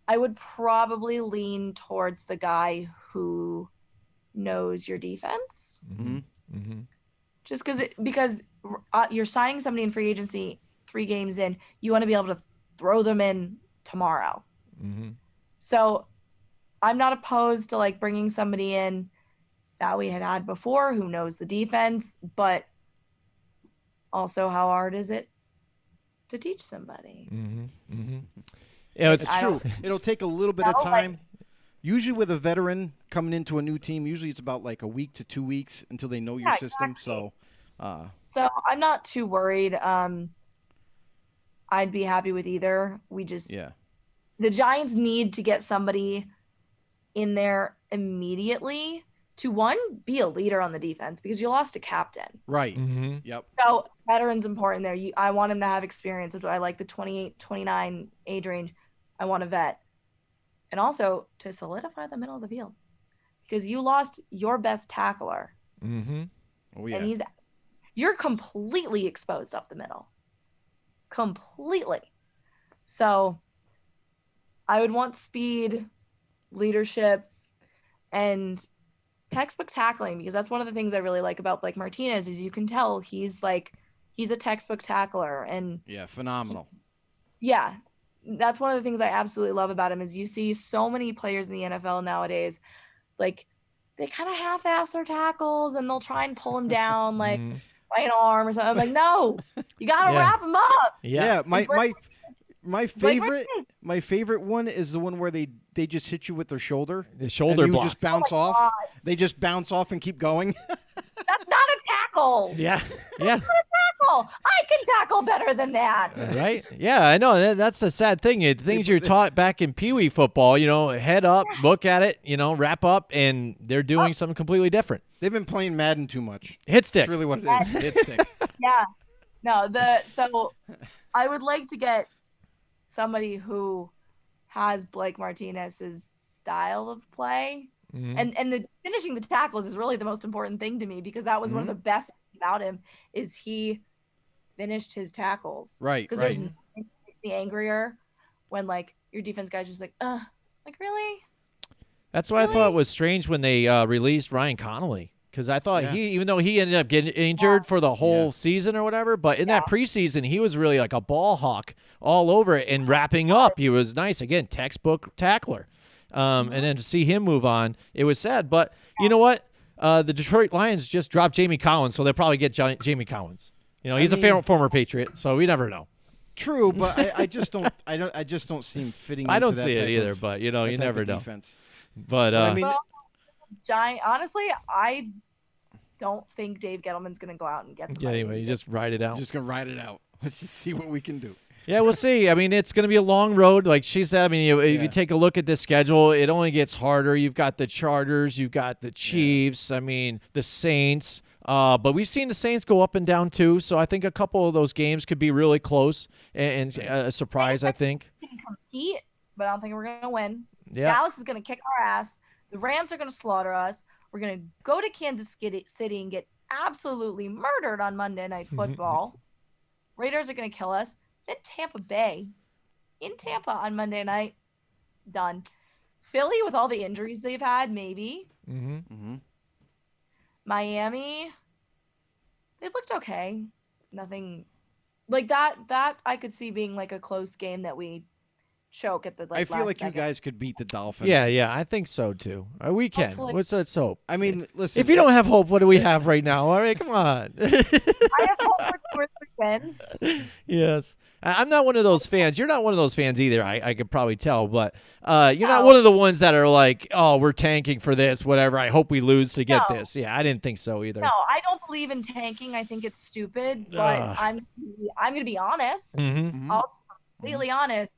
I would probably lean towards the guy who knows your defense. Mm-hmm. Mm-hmm. Just because you're signing somebody in free agency 3 games in, you want to be able to throw them in tomorrow. Mm-hmm. So I'm not opposed to like bringing somebody in that we had before who knows the defense, but also how hard is it to teach somebody? Mm-hmm. Mm-hmm. Yeah, it's true. It'll take a little bit of time. Usually with a veteran coming into a new team, usually it's about like a week to 2 weeks until they know your system. Exactly. So I'm not too worried. I'd be happy with either. The Giants need to get somebody in there immediately to, one, be a leader on the defense, because you lost a captain. Right. Mm-hmm. Yep. So veteran's important there. I want him to have experience. That's why I like the 28, 29 age range. I want a vet. And also to solidify the middle of the field, because you lost your best tackler. Mm-hmm. Oh, yeah. And you're completely exposed up the middle. Completely. So I would want speed, leadership, and textbook tackling, because that's one of the things I really like about Blake Martinez is you can tell he's a textbook tackler. And yeah, phenomenal. That's one of the things I absolutely love about him is you see so many players in the NFL nowadays, like they kind of half-ass their tackles and they'll try and pull him down like by an arm or something. I'm like, no, you got to wrap him up. Yeah. My favorite one is the one where they just hit you with their shoulder. The shoulder block. Just bounce off. God. They just bounce off and keep going. That's not a tackle. Yeah. I can tackle better than that. Right? Yeah, I know. That's the sad thing. Things you're taught back in Pee Wee football, head up, look at it, wrap up, and they're doing something completely different. They've been playing Madden too much. Hit stick. That's really what it is. Hit stick. Yeah. No, so I would like to get somebody who has Blake Martinez's style of play. Mm-hmm. And the finishing the tackles is really the most important thing to me, because that was one of the best things about him is he finished his tackles. Right. Because there's nothing that makes me angrier when like your defense guy's just like really? That's why I thought it was strange when they released Ryan Connolly, because I thought even though he ended up getting injured for the whole season or whatever, but in that preseason he was really like a ball hawk all over it and wrapping up. He was nice. Again, textbook tackler. And then to see him move on, it was sad. But you know what? The Detroit Lions just dropped Jamie Collins, so they'll probably get Jamie Collins. He's a former Patriot, so we never know. True, but I just don't. I just don't see him fitting. I don't into that see it type either, of, but you never know. Defense. But Giant. Honestly, I don't think Dave Gettleman's going to go out and get somebody. Anyway, you just ride it out. Just gonna ride it out. Let's just see what we can do. Yeah, we'll see. I mean, it's going to be a long road. Like she said, I mean, if you take a look at this schedule, it only gets harder. You've got the Chargers, you've got the Chiefs, I mean, the Saints. But we've seen the Saints go up and down too, so I think a couple of those games could be really close and a surprise, I think. We can compete, but I don't think we're going to win. Yeah. Dallas is going to kick our ass. The Rams are going to slaughter us. We're going to go to Kansas City and get absolutely murdered on Monday Night Football. Raiders are going to kill us. Then Tampa Bay in Tampa on Monday night. Done. Philly with all the injuries they've had, maybe. Miami, they looked okay. Nothing like that. That I could see being like a close game that we choke at the I feel like second. you guys could beat the Dolphins. Yeah, I think so too. We can. Hopefully. Let's hope. I mean, listen. If you don't have hope, what do we have right now? All right, come on. I have hope for 2 or 3 wins. Yes. I'm not one of those fans. You're not one of those fans either. I could probably tell, but you're not one of the ones that are like, oh, we're tanking for this, whatever. I hope we lose to get this. Yeah, I didn't think so either. No, I don't believe in tanking. I think it's stupid, but I'm going to be honest. I'll be completely honest.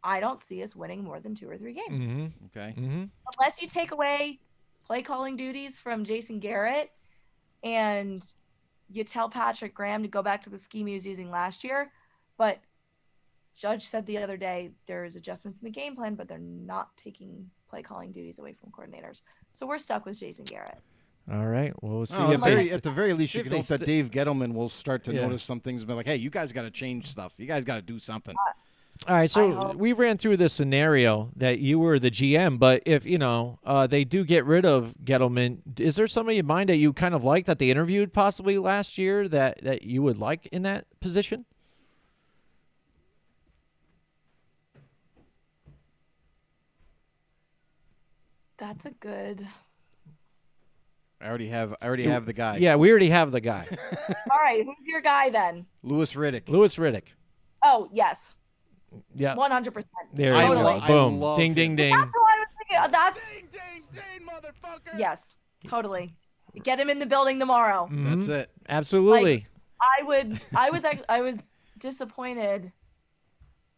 I don't see us winning more than 2 or 3 games. Okay. Unless you take away play calling duties from Jason Garrett and you tell Patrick Graham to go back to the scheme he was using last year. But Judge said the other day there's adjustments in the game plan, but they're not taking play calling duties away from coordinators. So we're stuck with Jason Garrett. All right. Well, we'll see. At the very least, you can hope that Dave Gettleman will start to notice some things and be like, hey, you guys got to change stuff. You guys got to do something. All right, so we ran through the scenario that you were the GM, but if, they do get rid of Gettleman, is there somebody in mind that you kind of like that they interviewed possibly last year that you would like in that position? That's a good. I already have the guy. Yeah, we already have the guy. All right, who's your guy then? Louis Riddick. Oh, yes. Yeah. 100%. There you go. Boom. Ding, ding, ding. That's what I was thinking. That's Ding, motherfucker. yes, totally. Get him in the building tomorrow. That's it. Absolutely. I was disappointed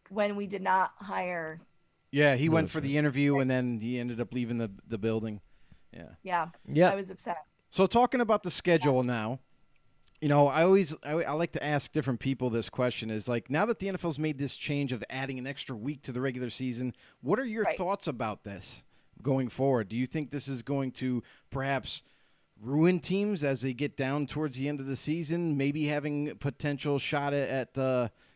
when we did not hire. Yeah, he went for the interview and then he ended up leaving the building. Yeah. Yeah. I was upset. So talking about the schedule now, I like to ask different people this question is like, now that the NFL's made this change of adding an extra week to the regular season, what are your thoughts about this going forward? Do you think this is going to perhaps ruin teams as they get down towards the end of the season, maybe having potential shot at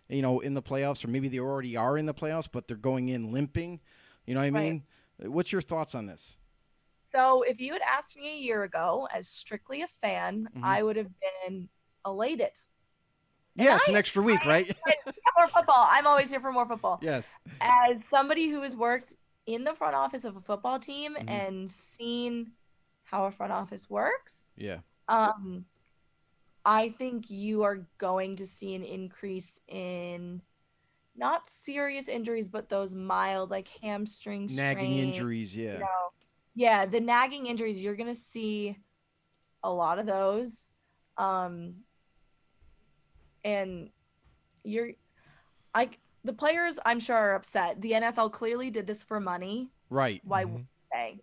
in the playoffs, or maybe they already are in the playoffs, but they're going in limping? You know what I mean? What's your thoughts on this? So if you had asked me a year ago as strictly a fan, I would have been elated. Yeah, it's an extra week, right? More football. I'm always here for more football. Yes. As somebody who has worked in the front office of a football team and seen how a front office works, I think you are going to see an increase in not serious injuries, but those mild, like hamstring nagging strain, injuries. Yeah. Yeah, the nagging injuries, you're going to see a lot of those. And the players, I'm sure, are upset. The NFL clearly did this for money. Right. Why would they?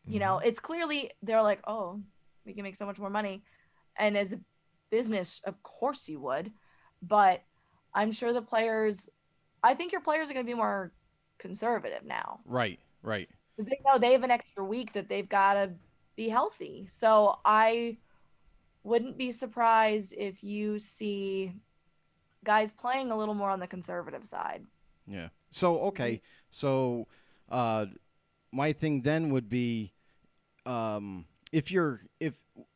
It's clearly they're like, oh, we can make so much more money. And as a business, of course you would. But I'm sure I think your players are going to be more conservative now. Right. Because they know they have an extra week that they've got to be healthy. So I wouldn't be surprised if you see guys playing a little more on the conservative side. Yeah. So, okay. So my thing then would be if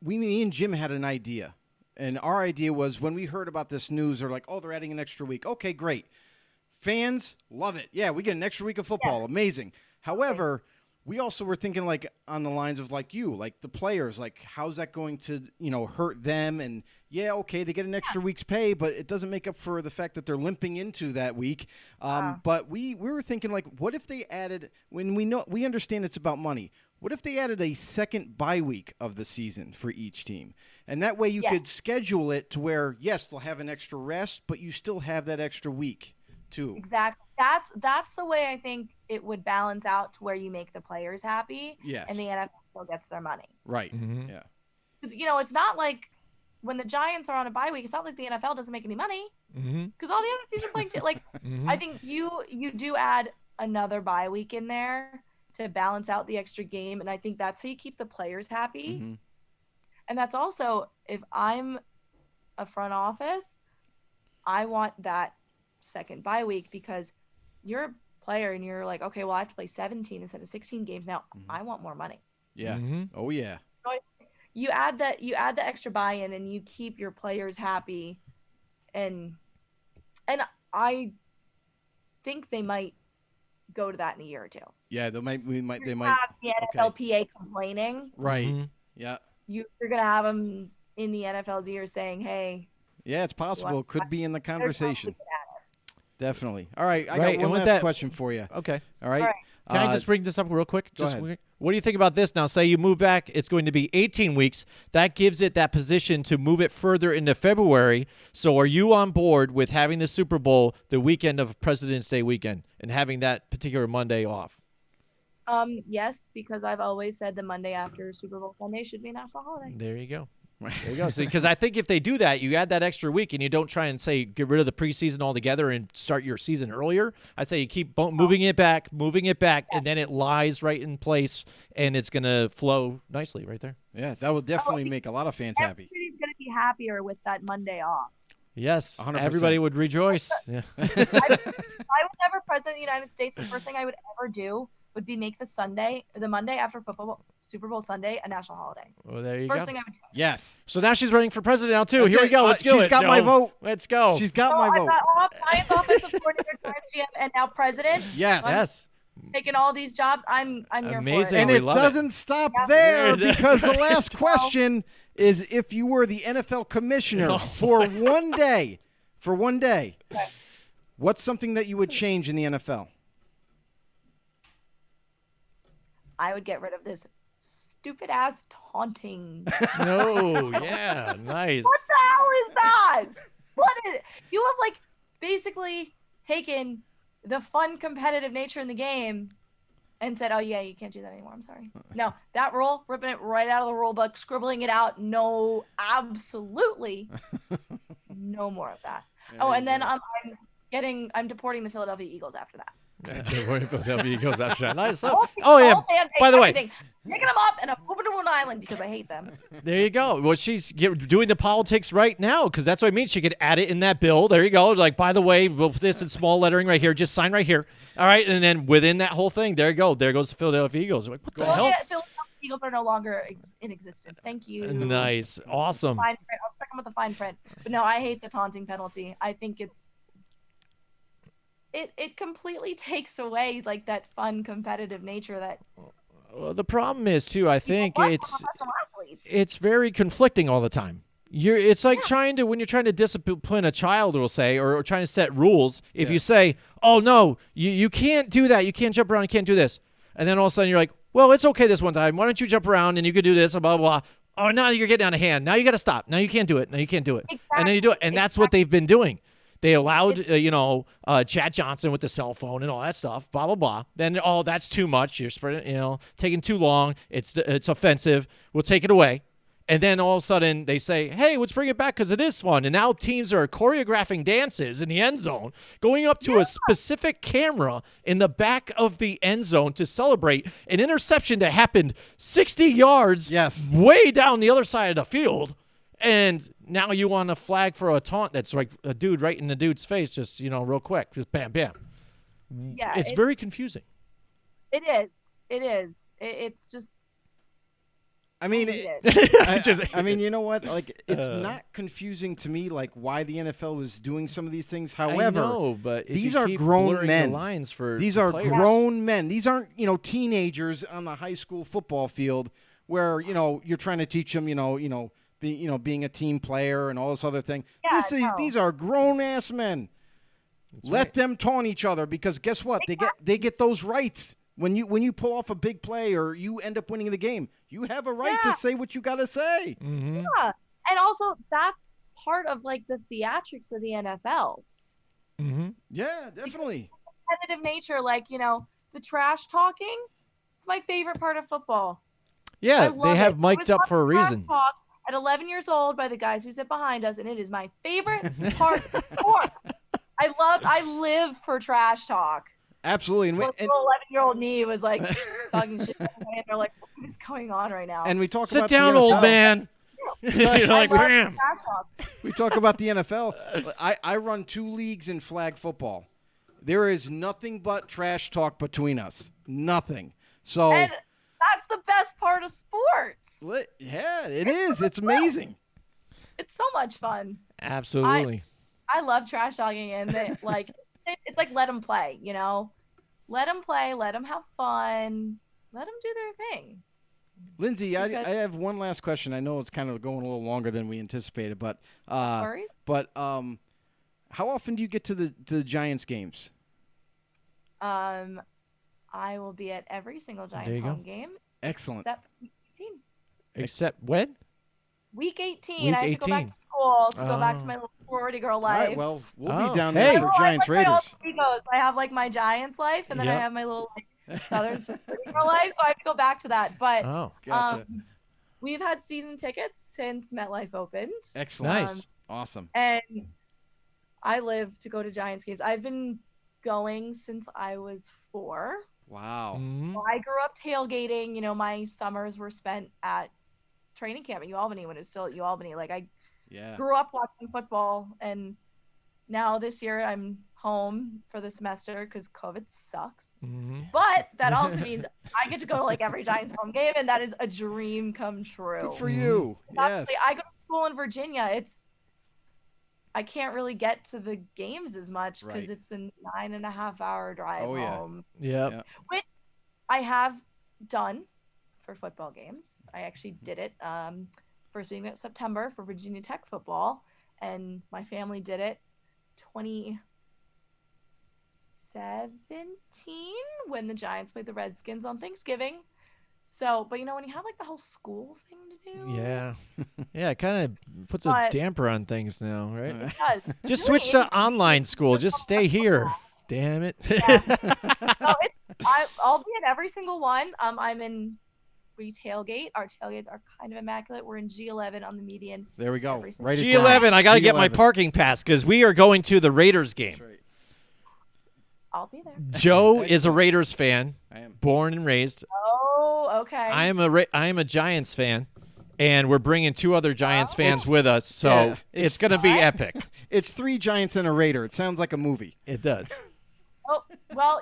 me and Jim had an idea, and our idea was when we heard about this news, they're like, oh, they're adding an extra week. Okay, great. Fans love it. Yeah, we get an extra week of football. Yeah. Amazing. However, we also were thinking like on the lines of like the players, like how's that going to, hurt them? And yeah, okay, they get an extra week's pay, but it doesn't make up for the fact that they're limping into that week. But we were thinking like, what if they added, when we understand it's about money, what if they added a second bye week of the season for each team? And that way you could schedule it to where, yes, they'll have an extra rest, but you still have that extra week too. Exactly. That's the way I think it would balance out to where you make the players happy. Yes. And the NFL still gets their money. Right. Mm-hmm. Yeah. Because, it's not like when the Giants are on a bye week, it's not like the NFL doesn't make any money. Because all the other teams are playing like I think you do add another bye week in there, to balance out the extra game. And I think that's how you keep the players happy. Mm-hmm. And that's also, if I'm a front office, I want that second bye week, because you're a player and you're like, okay, well, I have to play 17 instead of 16 games now. I want more money. Yeah. Mm-hmm. Oh yeah. So you add the extra buy-in and you keep your players happy, and I think they might go to that in a year or two. Yeah, they might. They might. have the NFLPA complaining. Right. Mm-hmm. Yeah. You're gonna have them in the NFL's ear saying, "Hey." Yeah, it's possible. It could be in the conversation. Definitely. All right, I Right, got and one with last question for you. Okay. All right. All right. Can I just bring this up real quick? Go ahead. What do you think about this now? Say you move back, it's going to be 18 weeks. That gives it that position to move it further into February. So are you on board with having the Super Bowl the weekend of President's Day weekend and having that particular Monday off? Yes, because I've always said the Monday after Super Bowl Sunday should be a national holiday. There you go. There you go. Because I think if they do that, you add that extra week and you don't try and say get rid of the preseason altogether and start your season earlier. I'd say you keep moving it back, and then it lies right in place, and it's going to flow nicely right there. Yeah, that will definitely make a lot of fans happy. Everybody's going to be happier with that Monday off. Yes, 100%. everybody would rejoice. Yeah. I was ever president of the United States, the first thing I would ever do would be make the Monday after Super Bowl Sunday, a national holiday. Well, there you First go. thing I would do. Yes. So now she's running for president now too. That's Here we it. go. Let's do it. She's got my vote. Let's go. She's got my I vote. got off Science Offensive Coordinator, Giants GM, and now president. Yes. Yes. Taking all these jobs. I'm here Amazing. for it. And We it love it. doesn't stop there, Yeah, because the last question is, if you were the NFL commissioner for one day, what's something that you would change in the NFL? I would get rid of this stupid ass taunting. No. Yeah. Nice. What the hell is that? What is it? You have like basically taken the fun competitive nature in the game and said, oh yeah, you can't do that anymore. I'm sorry. No, that rule, ripping it right out of the rule book, scribbling it out. No, absolutely no more of that. Oh, and then I'm deporting the Philadelphia Eagles after that. Philadelphia Eagles after that. Nice. All Yeah. hands, By the way, everything. Picking them up and I'm moving to an island because I hate them. there you go. Well, she's doing the politics right now, because that's what I mean. She could add it in that bill. There you go. Like, by the way, we'll put this in small lettering right here. Just sign right here. All right. And then within that whole thing, there you go. There goes the Philadelphia Eagles. Like, what the hell? Philadelphia Eagles are no longer in existence. Thank you. Nice. Awesome. Fine print. I'll check them with the fine print. But no, I hate the taunting penalty. I think it completely takes away like that fun competitive nature that Well, the problem is too, I think want it's from professional athletes. it's very conflicting all the time. It's like when you're trying to discipline a child, we'll say, or trying to set rules. If you say, "Oh no, you can't do that. You can't jump around. You can't do this," and then all of a sudden you're like, "Well, it's okay this one time. Why don't you jump around and you can do this?" Blah blah blah. Oh, now you're getting out of hand. Now you got to stop. Now you can't do it. Now you can't do it. Exactly. And then you do it, and that's what they've been doing. They allowed, Chad Johnson with the cell phone and all that stuff, blah, blah, blah. Then, that's too much. You're spreading, taking too long. It's offensive. We'll take it away. And then all of a sudden they say, hey, let's bring it back because it is fun. And now teams are choreographing dances in the end zone, going up to a specific camera in the back of the end zone to celebrate an interception that happened 60 yards way down the other side of the field. And now you want a flag for a taunt that's like a dude right in the dude's face, just, real quick. Just bam, bam. Yeah, it's very confusing. It is. It's just. I mean, I mean, you know what? Like, it's not confusing to me, like, why the NFL was doing some of these things. However, I know, but these are grown men. These are grown men. These aren't, teenagers on the high school football field where, you're trying to teach them, being a team player and all this other thing. Yeah, These are grown ass men. Let them taunt each other, because guess what? They get those rights. When you pull off a big play or you end up winning the game, you have a right to say what you got to say. Mm-hmm. Yeah, and also that's part of like the theatrics of the NFL. Mm-hmm. Yeah, definitely. Competitive nature, like the trash talking. It's my favorite part of football. Yeah, they have mic'd up for a reason. Talk at 11 years old by the guys who sit behind us, and it is my favorite part of sport. I live for trash talk. Absolutely. And, Little 11-year-old me was like talking shit, and they're like, "What is going on right now?" and we talk Sit about down, the old NFL. man. You're like, love bam. trash talk. We talk about the NFL. I run 2 leagues in flag football. There is nothing but trash talk between us. Nothing. So, And that's the best part of sports. yeah, it is. It's amazing. It's so much fun. Absolutely. I love trash talking, and it's like let them play, you know? Let them play, let them have fun, let them do their thing. Lindsey, I have one last question. I know it's kind of going a little longer than we anticipated, but Worries? how often do you get to the Giants games? I will be at every single There Giants you go. home game. Excellent. Except week 18. Except when? Week 18. Week I have to go back 18. to school to go back to Oh. my little sorority girl All life. right, well, we'll Oh, be down hey. there for Giants My Raiders. alter egos. I have like my Giants life, and then I Yep. have my little Southern sorority girl life, so I have to go back to that. But Oh, Gotcha. we've had season tickets since MetLife opened. Excellent. nice. Awesome. And I live to go to Giants games. I've been going since I was 4. Wow. Mhm. I grew up tailgating. You know, my summers were spent at training camp at UAlbany when it was still at UAlbany. Like, I Yeah. grew up watching football, and now this year I'm home for the semester because COVID sucks. Mhm. But that also means I get to go to like every Giants home game, and that is a dream come true. Good for you. Yes. Honestly, I go to school in Virginia. I can't really get to the games as much because Right. it's a 9.5-hour drive Oh, yeah. home, Yep. Yeah. which I have done for football games. I actually did it first week of September for Virginia Tech football, and my family did it 2017 when the Giants played the Redskins on Thanksgiving. So, but you know, when you have like the whole school thing to do, Yeah. Yeah, it kind of puts a But- damper on things now, right? it does. Just Really switch to is. online school. Just stay here. Damn it. So I'll be in every single one. We tailgate. Our tailgates are kind of immaculate. We're in G11 on the median. There we go. Every single- Right. G11, I got to get my parking pass because we are going to the Raiders game. Right. I'll be there. Joe is a Raiders fan, I am. born and raised. Oh, okay. I am a Giants fan, and we're bringing 2 other Giants fans with us, so Yeah, it's it's- going to be epic. It's 3 Giants and a Raider. It sounds like a movie. It does. Oh, well,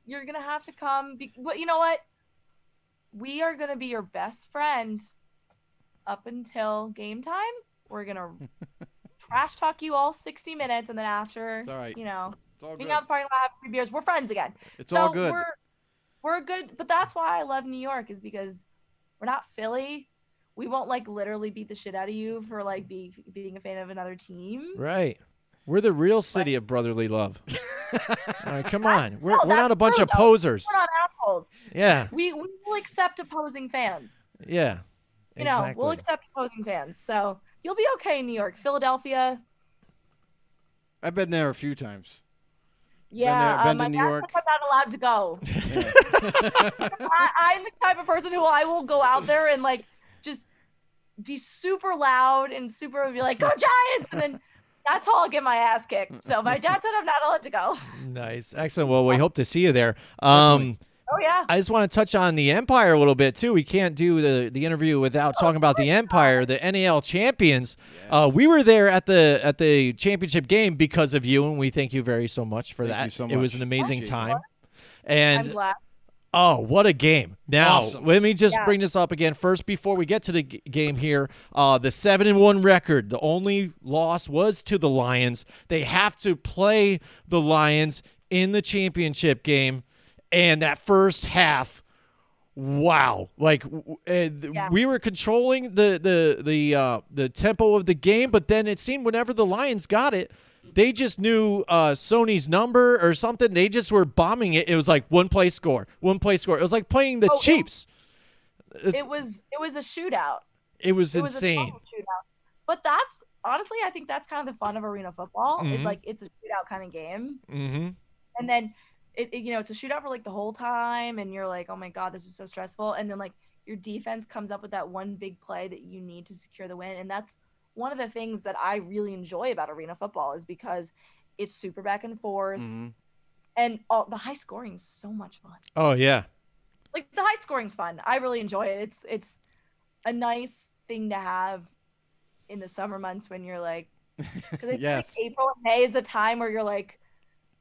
you're gonna have to come. But you know what? We are gonna be your best friend up until game time. We're gonna trash talk you all 60 minutes, and then after, It's all right. you know, It's all hang good. out in the parking lot, have 3 beers. We're friends again. It's So all good. We're good, but that's why I love New York is because we're not Philly. We won't like literally beat the shit out of you for like being a fan of another team. Right. We're the real city of brotherly love. All right, come on. We're No, not a that's bunch true, of though. posers. We're not assholes. Yeah. We will accept opposing fans. Yeah. You know, Exactly. we'll accept opposing fans. So you'll be okay in New York. Philadelphia, I've been there a few times. yeah. been to My New dad York. said I'm not allowed to go. I'm the type of person who I will go out there and like just be super loud and super be like, "Go Giants!" And then that's how I'll get my ass kicked. So my dad said I'm not allowed to go. Nice. Excellent. Well, we hope to see you there. Oh yeah. I just want to touch on the Empire a little bit too. We can't do the interview without talking about the Empire, the NAL Champions. We were there at the championship game because of you, and we thank you very so much for Thank that. you so It was much. an amazing Appreciate time. I'm And glad. oh, what a game! Now Awesome. let me just Yeah. bring this up again first before we get to the game here. The 7-1 record. The only loss was to the Lions. They have to play the Lions in the championship game, and that first half. Wow! Like we were controlling the tempo of the game, but then it seemed whenever the Lions got it, they just knew Sony's number or something. They just were bombing it. It was like one play score. It was like playing the Chiefs. It was a shootout. It was It was a insane. total shootout. But that's honestly, I think that's kind of the fun of arena football. Is Mhm. like it's a shootout kind of game, Mm-hmm. and then it's a shootout for like the whole time, and you're like, oh my god, this is so stressful. And then like your defense comes up with that one big play that you need to secure the win, and that's one of the things that I really enjoy about arena football is because it's super back and forth. Mhm. And the high scoring is so much fun. Oh yeah. Like the high scoring's fun. I really enjoy it. It's a nice thing to have in the summer months when you're like, because I feel Yes. like April and May is the time where you're like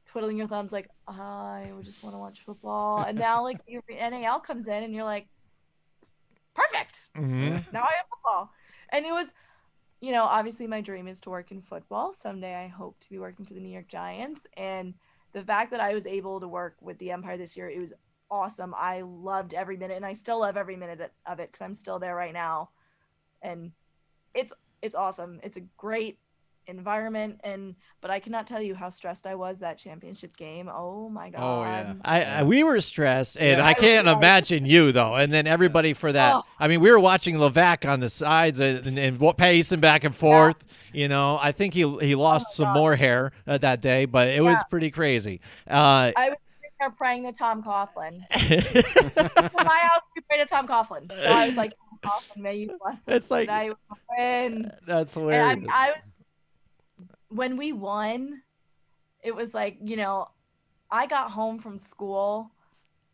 twiddling your thumbs, like I would just want to watch football. And now like your NAL comes in, and you're like, perfect. Mm-hmm. Now I have football. And it was, obviously my dream is to work in football. Someday I hope to be working for the New York Giants. And the fact that I was able to work with the Empire this year, it was awesome. I loved every minute, and I still love every minute of it because I'm still there right now. And it's awesome. It's a great environment, but I cannot tell you how stressed I was that championship game. Oh my god. Oh, yeah. We were stressed, and Yeah. I can't imagine you though. And then everybody for that. Oh. I mean, we were watching Levac on the sides and pacing back and forth. I think he lost some more hair that day, but it was pretty crazy. I was sitting there praying to Tom Coughlin. From my house, we prayed to Tom Coughlin. So I was like, Tom Coughlin, may you bless us. It's like- I win. That's hilarious. And when we won, it was like, I got home from school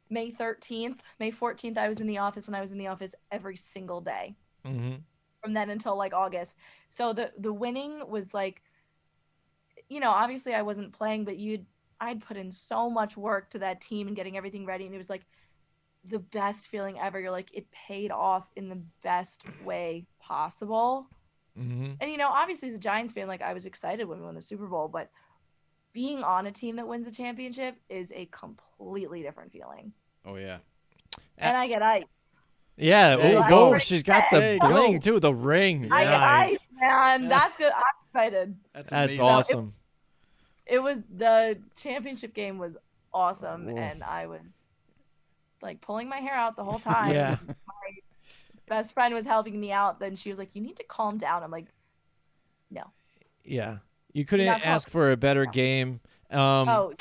May 13th. May 14th, I was in the office, and I was in the office every single day Mm-hmm. from then until like August. So the winning was like, obviously I wasn't playing, but I'd put in so much work to that team and getting everything ready. And it was like the best feeling ever. You're like, it paid off in the best way possible. Mm-hmm. And, obviously as a Giants fan, like I was excited when we won the Super Bowl, but being on a team that wins a championship is a completely different feeling. Oh, yeah. And I get ice. Yeah. There you Oh, go. she's got There the you bling go. too, the ring. I get Nice. ice, man. That's good. I'm excited. That's amazing. awesome. It was the championship game was awesome, Whoa. and I was like pulling my hair out the whole time. Yeah. My best friend was helping me out. Then she was like, "You need to calm down." I'm like, "No." Yeah. You couldn't Not ask for a better game. Oh,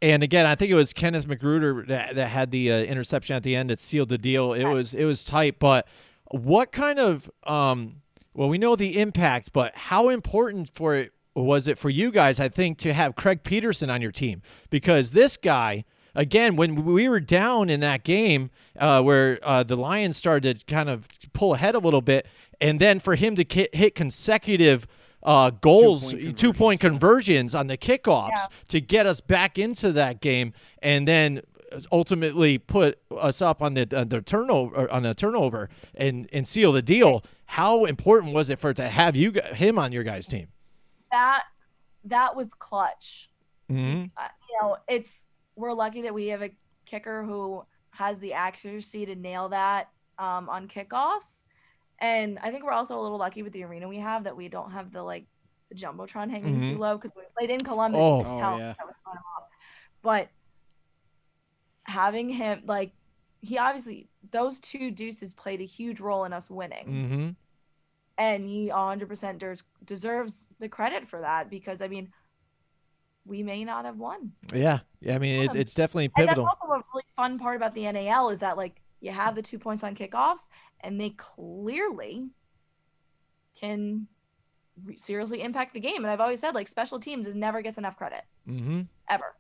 And again, I think it was Kenneth Magruder that had the interception at the end that sealed the deal. It was tight, but what kind of well, we know the impact, but how important was it for you guys, I think, to have Craig Peterson on your team? Because this guy, again, when we were down in that game where the Lions started to kind of pull ahead a little bit, and then for him to hit consecutive goals, 2-point conversions on the kickoffs to get us back into that game, and then ultimately put us up on the turnover and seal the deal. How important was it to have him on your guys' team? that was clutch. Mm-hmm. We're lucky that we have a kicker who has the accuracy to nail that on kickoffs. And I think we're also a little lucky with the arena we have that we don't have the Jumbotron hanging too low, because we played in Columbus. Oh. You can tell Yeah. that was fun off. But having him, he obviously, those two deuces played a huge role in us winning. Mm-hmm. And he 100% deserves the credit for that, because, we may not have won. Yeah. I mean, it's definitely And pivotal. that's also a really fun part about the NAL is that, you have the 2 points on kickoffs, and they clearly can seriously impact the game. And I've always said, special teams never gets enough credit, Mm-hmm. ever.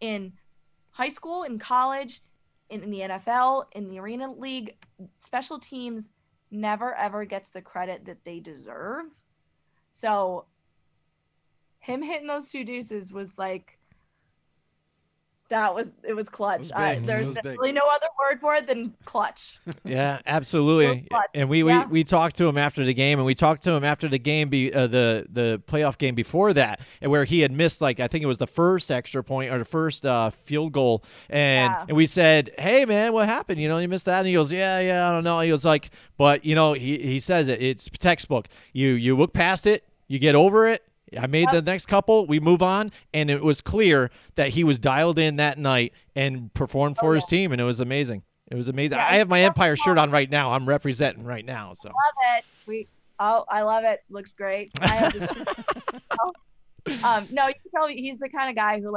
In high school, in college, in the NFL, in the Arena League, special teams never, ever gets the credit that they deserve. So him hitting those two deuces was it was clutch. It was big. There's It was big. really no other word for it than clutch. Yeah, absolutely. Clutch. And we talked to him after the game, and we talked to him after the game, the playoff game before that, and where he had missed, I think it was the first extra point or the first field goal, and we said, "Hey man, what happened? You missed that." And he goes, "Yeah, I don't know." He was like, "But he says it's textbook. You look past it, you get over it." I made the next couple, we move on, and it was clear that he was dialed in that night and performed for his team, and it was amazing. It was amazing. Yeah, I have my Empire shirt on right now. I'm representing right now. So Love it. I love it. Looks great. I have this no, you can tell he's the kind of guy who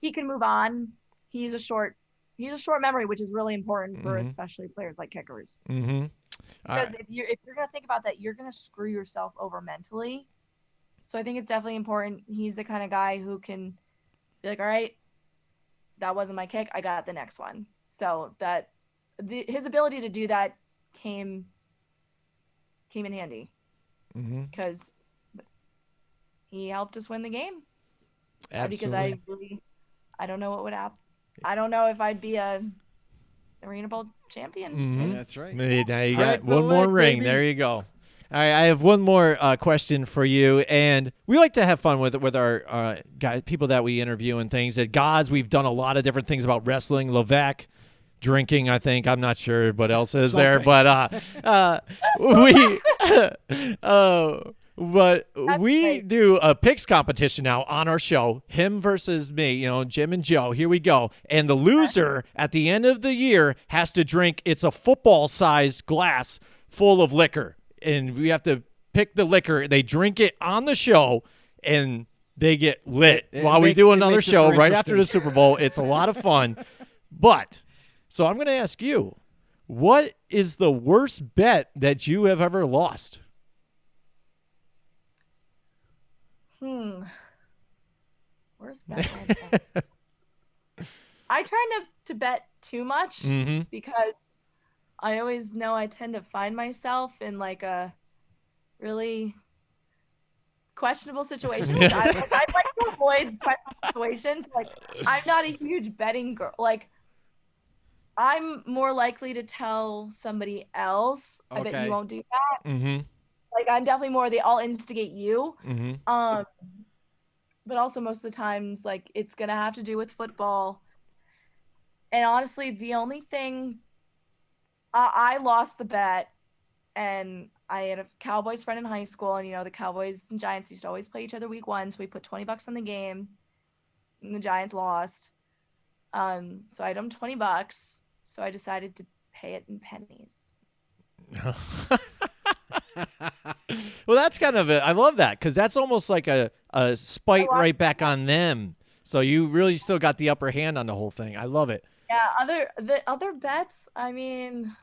he can move on. He's a short memory, which is really important for especially players like kickers. Mm-hmm. Because if you're gonna think about that, you're gonna screw yourself over mentally. So I think it's definitely important. He's the kind of guy who can be like, all right, that wasn't my kick. I got the next one. So that his ability to do that came in handy because he helped us win the game. Absolutely. Because I don't know what would happen. I don't know if I'd be a Arena Bowl champion. That's right. Now you Crack got the one more leg, ring. baby. There you go. All right, I have one more question for you, and we like to have fun with our guys, people that we interview and things. At Gods, we've done a lot of different things about wrestling, Levac, drinking. I think I'm not sure what else is there, but we do a picks competition now on our show. Him versus me, Jim and Joe. Here we go, and the loser at the end of the year has to drink. It's a football-sized glass full of liquor. And we have to pick the liquor. They drink it on the show, and they get lit while we do another show right after the Super Bowl. It's a lot of fun. So I'm going to ask you, what is the worst bet that you have ever lost? Worst bet I try not to bet too much because I always know I tend to find myself in like a really questionable situation. Which I like to avoid questionable situations. Like, I'm not a huge betting girl. Like, I'm more likely to tell somebody else. I bet you won't do that. Like, I'm definitely more I'll instigate you. But also most of the times, like, it's gonna have to do with football. And honestly, the only thing. I lost the bet, and I had a Cowboys friend in high school, and the Cowboys and Giants used to always play each other week 1, so we put $20 on the game, and the Giants lost. So I had them $20, so I decided to pay it in pennies. Well, that's kind of I love that, because that's almost like a spite right back on them. So you really still got the upper hand on the whole thing. I love it. Yeah, the other bets, I mean,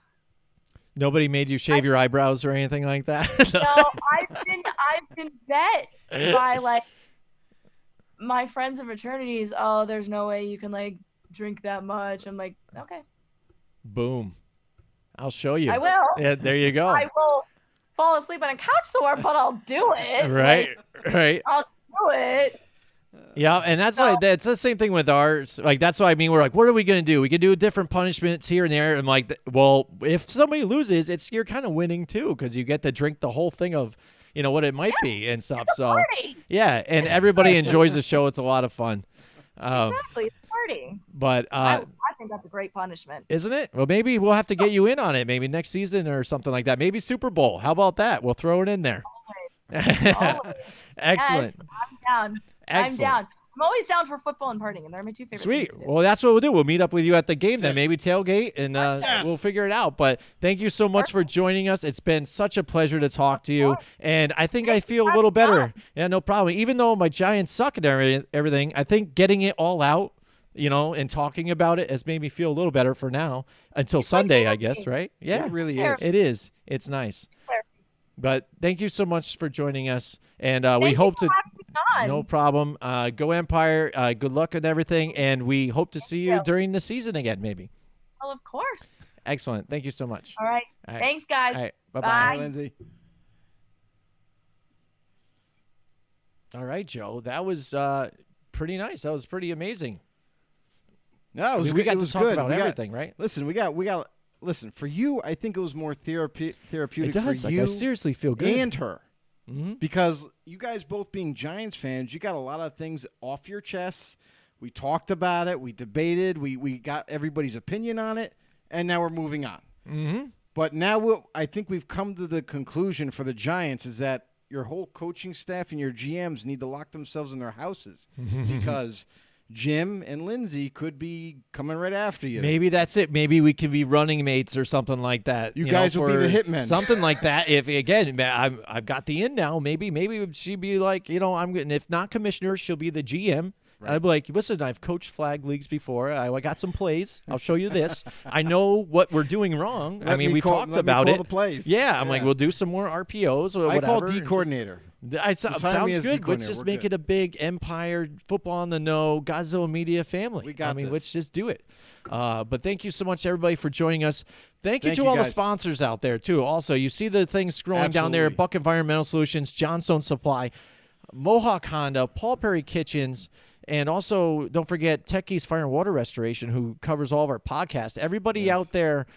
nobody made you shave your eyebrows or anything like that. No, I've been bet by like my friends in fraternities. Oh, there's no way you can like drink that much. I'm like, okay. Boom. I'll show you. I will. Yeah, there you go. I will fall asleep on a couch somewhere, but I'll do it. Right, right. I'll do it. Yeah, and that's why that's the same thing with ours. Like, that's why we're like, what are we gonna do? We can do different punishments here and there. And like, well, if somebody loses, you're kind of winning too, because you get to drink the whole thing of, what it might be and stuff. So party. Yeah, and everybody enjoys the show. It's a lot of fun. Exactly, it's a party. But I think that's a great punishment, isn't it? Well, maybe we'll have to get you in on it. Maybe next season or something like that. Maybe Super Bowl. How about that? We'll throw it in there. Always. Excellent. Yes, I'm down. Excellent. I'm down. I'm always down for football and partying, and they're my two favorite Sweet. things to do. Well, that's what we'll do. We'll meet up with you at the game then, maybe tailgate, and we'll figure it out. But thank you so much for joining us. It's been such a pleasure to talk to you, and I think I feel a little better. Yeah, no problem. Even though my Giants suck at everything, I think getting it all out, and talking about it has made me feel a little better for now until Sunday, I guess, right? Yeah, It really is. It is. It's nice. But thank you so much for joining us, and we Thank hope you to. for having me on. No problem. Go Empire. Good luck and everything, and we hope to see you during the season again, maybe. Oh, of course. Excellent. Thank you so much. All right. All right. Thanks, guys. All right. Bye-bye. Bye. Lindsay. All right, Joe. That was pretty nice. That was pretty amazing. No, it was we good. got It to was talk good. about We got- everything, right? Listen, we got. Listen, for you, I think it was more therapeutic It does. for Like, you I seriously feel good. and her. Mm-hmm. Because you guys both being Giants fans, you got a lot of things off your chests. We talked about it. We debated. We got everybody's opinion on it. And now we're moving on. Mm-hmm. But now I think we've come to the conclusion for the Giants is that your whole coaching staff and your GMs need to lock themselves in their houses because Jim and Lindsay could be coming right after you. Maybe that's it. Maybe we could be running mates or something like that. You guys will be the for hitmen. Something like that. If again, I've got the in now. Maybe she'd be like, I'm getting. If not commissioner, she'll be the GM, I'd be like, listen, I've coached flag leagues before. I got some plays. I'll show you this. I know what we're doing wrong. We talked about it. The plays. Yeah, I'm like, we'll do some more RPOs or whatever. I call D coordinator. Sounds good. Let's just make it a big Empire Football on the Know Godzilla Media family. Let's just do it. But thank you so much, everybody, for joining us. Thank you to all the sponsors out there, too. Also, you see the things scrolling down there, Buck Environmental Solutions, Johnstone Supply, Mohawk Honda, Paul Perry Kitchens, and also don't forget Techie's Fire and Water Restoration, who covers all of our podcasts. Everybody out there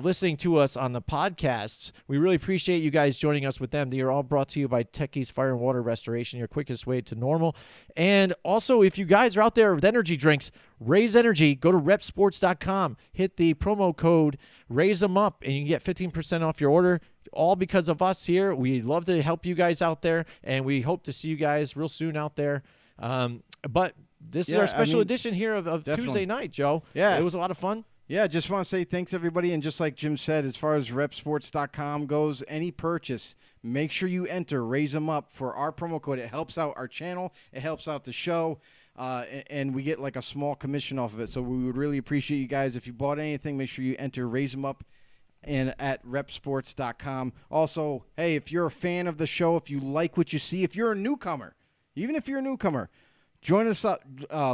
listening to us on the podcasts, we really appreciate you guys joining us with them. They are all brought to you by Techie's Fire and Water Restoration, your quickest way to normal. And also, if you guys are out there with energy drinks, Raise Energy, go to repsports.com, hit the promo code Raise Them Up, and you can get 15% off your order. All because of us here. We'd love to help you guys out there, and we hope to see you guys real soon out there. But this is our special edition here of Tuesday night, Joe. Yeah. It was a lot of fun. Yeah, just want to say thanks, everybody. And just like Jim said, as far as repsports.com goes, any purchase, make sure you enter Raise Them Up for our promo code. It helps out our channel. It helps out the show. And we get like a small commission off of it. So we would really appreciate you guys. If you bought anything, make sure you enter Raise Them Up and at repsports.com. Also, hey, if you're a fan of the show, if you like what you see, if you're a newcomer, even if you're a newcomer, join us up,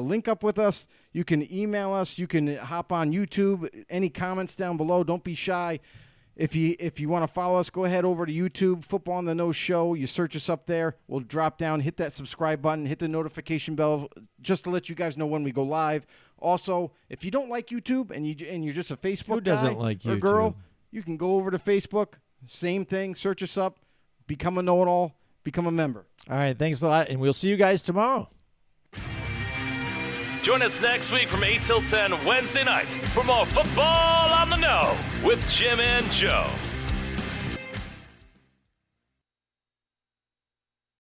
link up with us. You can email us. You can hop on YouTube. Any comments down below, don't be shy. If you want to follow us, go ahead over to YouTube, Football on the Know Show. You search us up there. We'll drop down, hit that subscribe button, hit the notification bell just to let you guys know when we go live. Also, if you don't like YouTube and you're just a Facebook guy or girl, you can go over to Facebook. Same thing. Search us up. Become a know-it-all. Become a member. All right. Thanks a lot, and we'll see you guys tomorrow. Join us next week from 8 till 10 Wednesday nights for more Football on the Know with Jim and Joe.